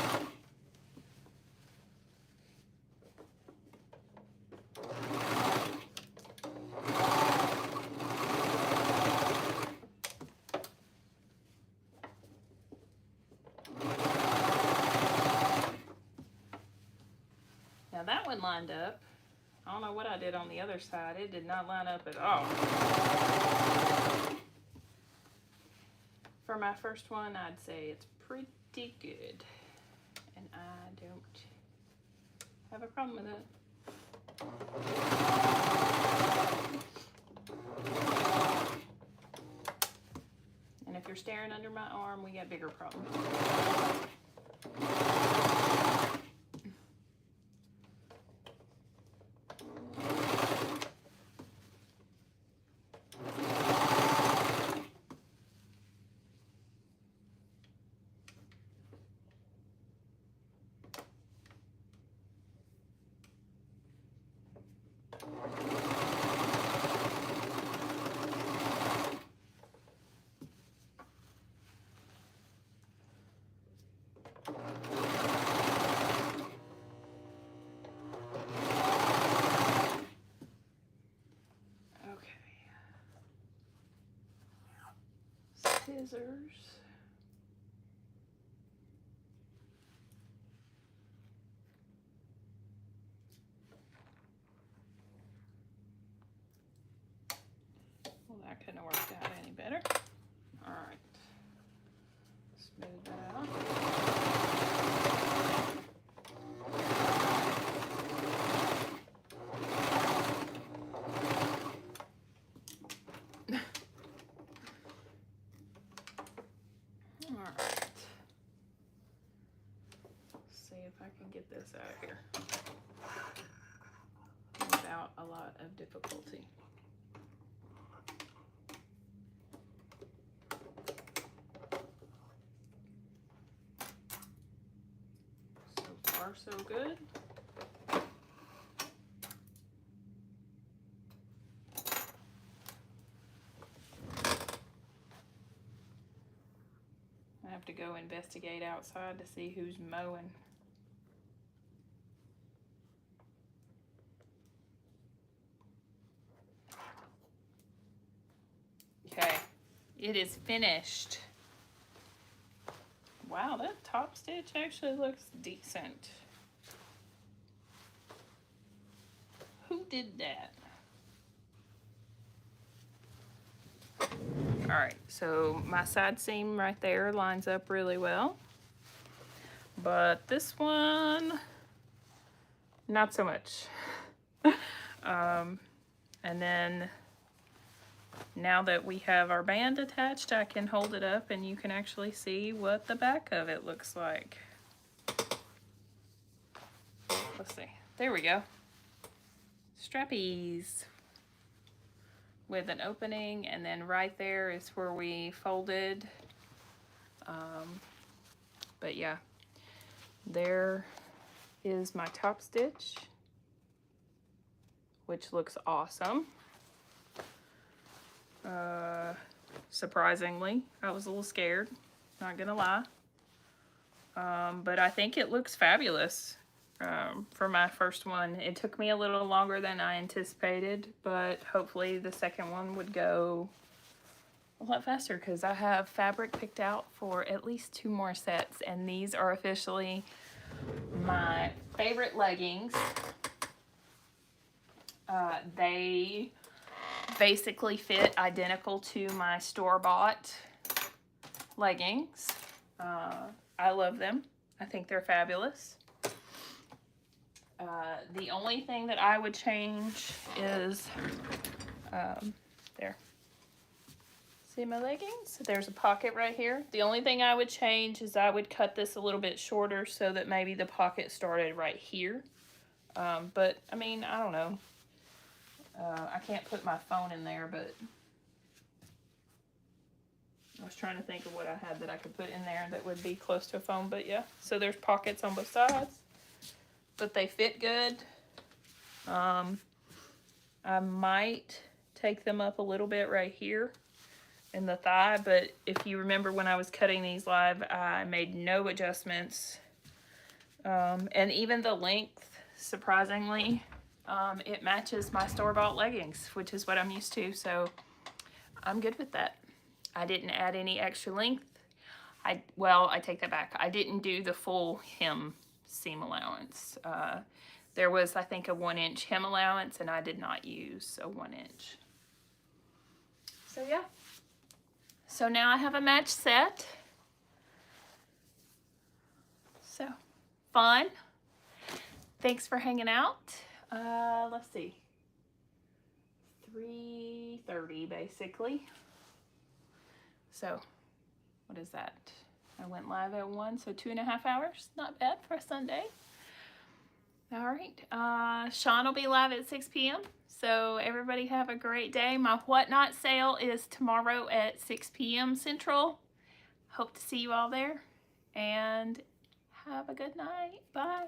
Now that one lined up. I don't know what I did on the other side. It did not line up at all. For my first one, I'd say it's pretty good. And I don't have a problem with it. And if you're staring under my arm, we got bigger problems. Scissors. Smooth that out. Alright. See if I can get this out of here without a lot of difficulty. So far, so good. I have to go investigate outside to see who's mowing. Okay, it is finished. Wow, that top stitch actually looks decent. Who did that? All right, so my side seam right there lines up really well. But this one, not so much. And then now that we have our band attached, I can hold it up and you can actually see what the back of it looks like. Let's see, there we go. Strappies with an opening, and then right there is where we folded. But yeah, there is my top stitch, which looks awesome. Surprisingly, I was a little scared, not gonna lie. But I think it looks fabulous. For my first one, it took me a little longer than I anticipated, but hopefully the second one would go a lot faster because I have fabric picked out for at least 2 more sets, and these are officially my favorite leggings. They basically fit identical to my store-bought leggings. I love them. I think they're fabulous. The only thing that I would change is, there. See my leggings? There's a pocket right here. The only thing I would change is I would cut this a little bit shorter so that maybe the pocket started right here. But, I mean, I don't know. I can't put my phone in there, but I was trying to think of what I had that I could put in there that would be close to a phone. But, yeah, so there's pockets on both sides. But they fit good. I might take them up a little bit right here in the thigh, but if you remember when I was cutting these live, I made no adjustments. And even the length, surprisingly, it matches my store-bought leggings, which is what I'm used to, so I'm good with that. I didn't add any extra length. Well, I take that back. I didn't do the full hem seam allowance. There was, I think, a 1-inch hem allowance, and I did not use a 1-inch. So yeah. So now I have a match set. So fun. Thanks for hanging out. Let's see. 3:30 basically. So what is that? I went live at 1, so 2.5 hours. Not bad for a Sunday. All right. Sean will be live at 6 p.m. So everybody have a great day. My Whatnot sale is tomorrow at 6 p.m. Central. Hope to see you all there. And have a good night. Bye.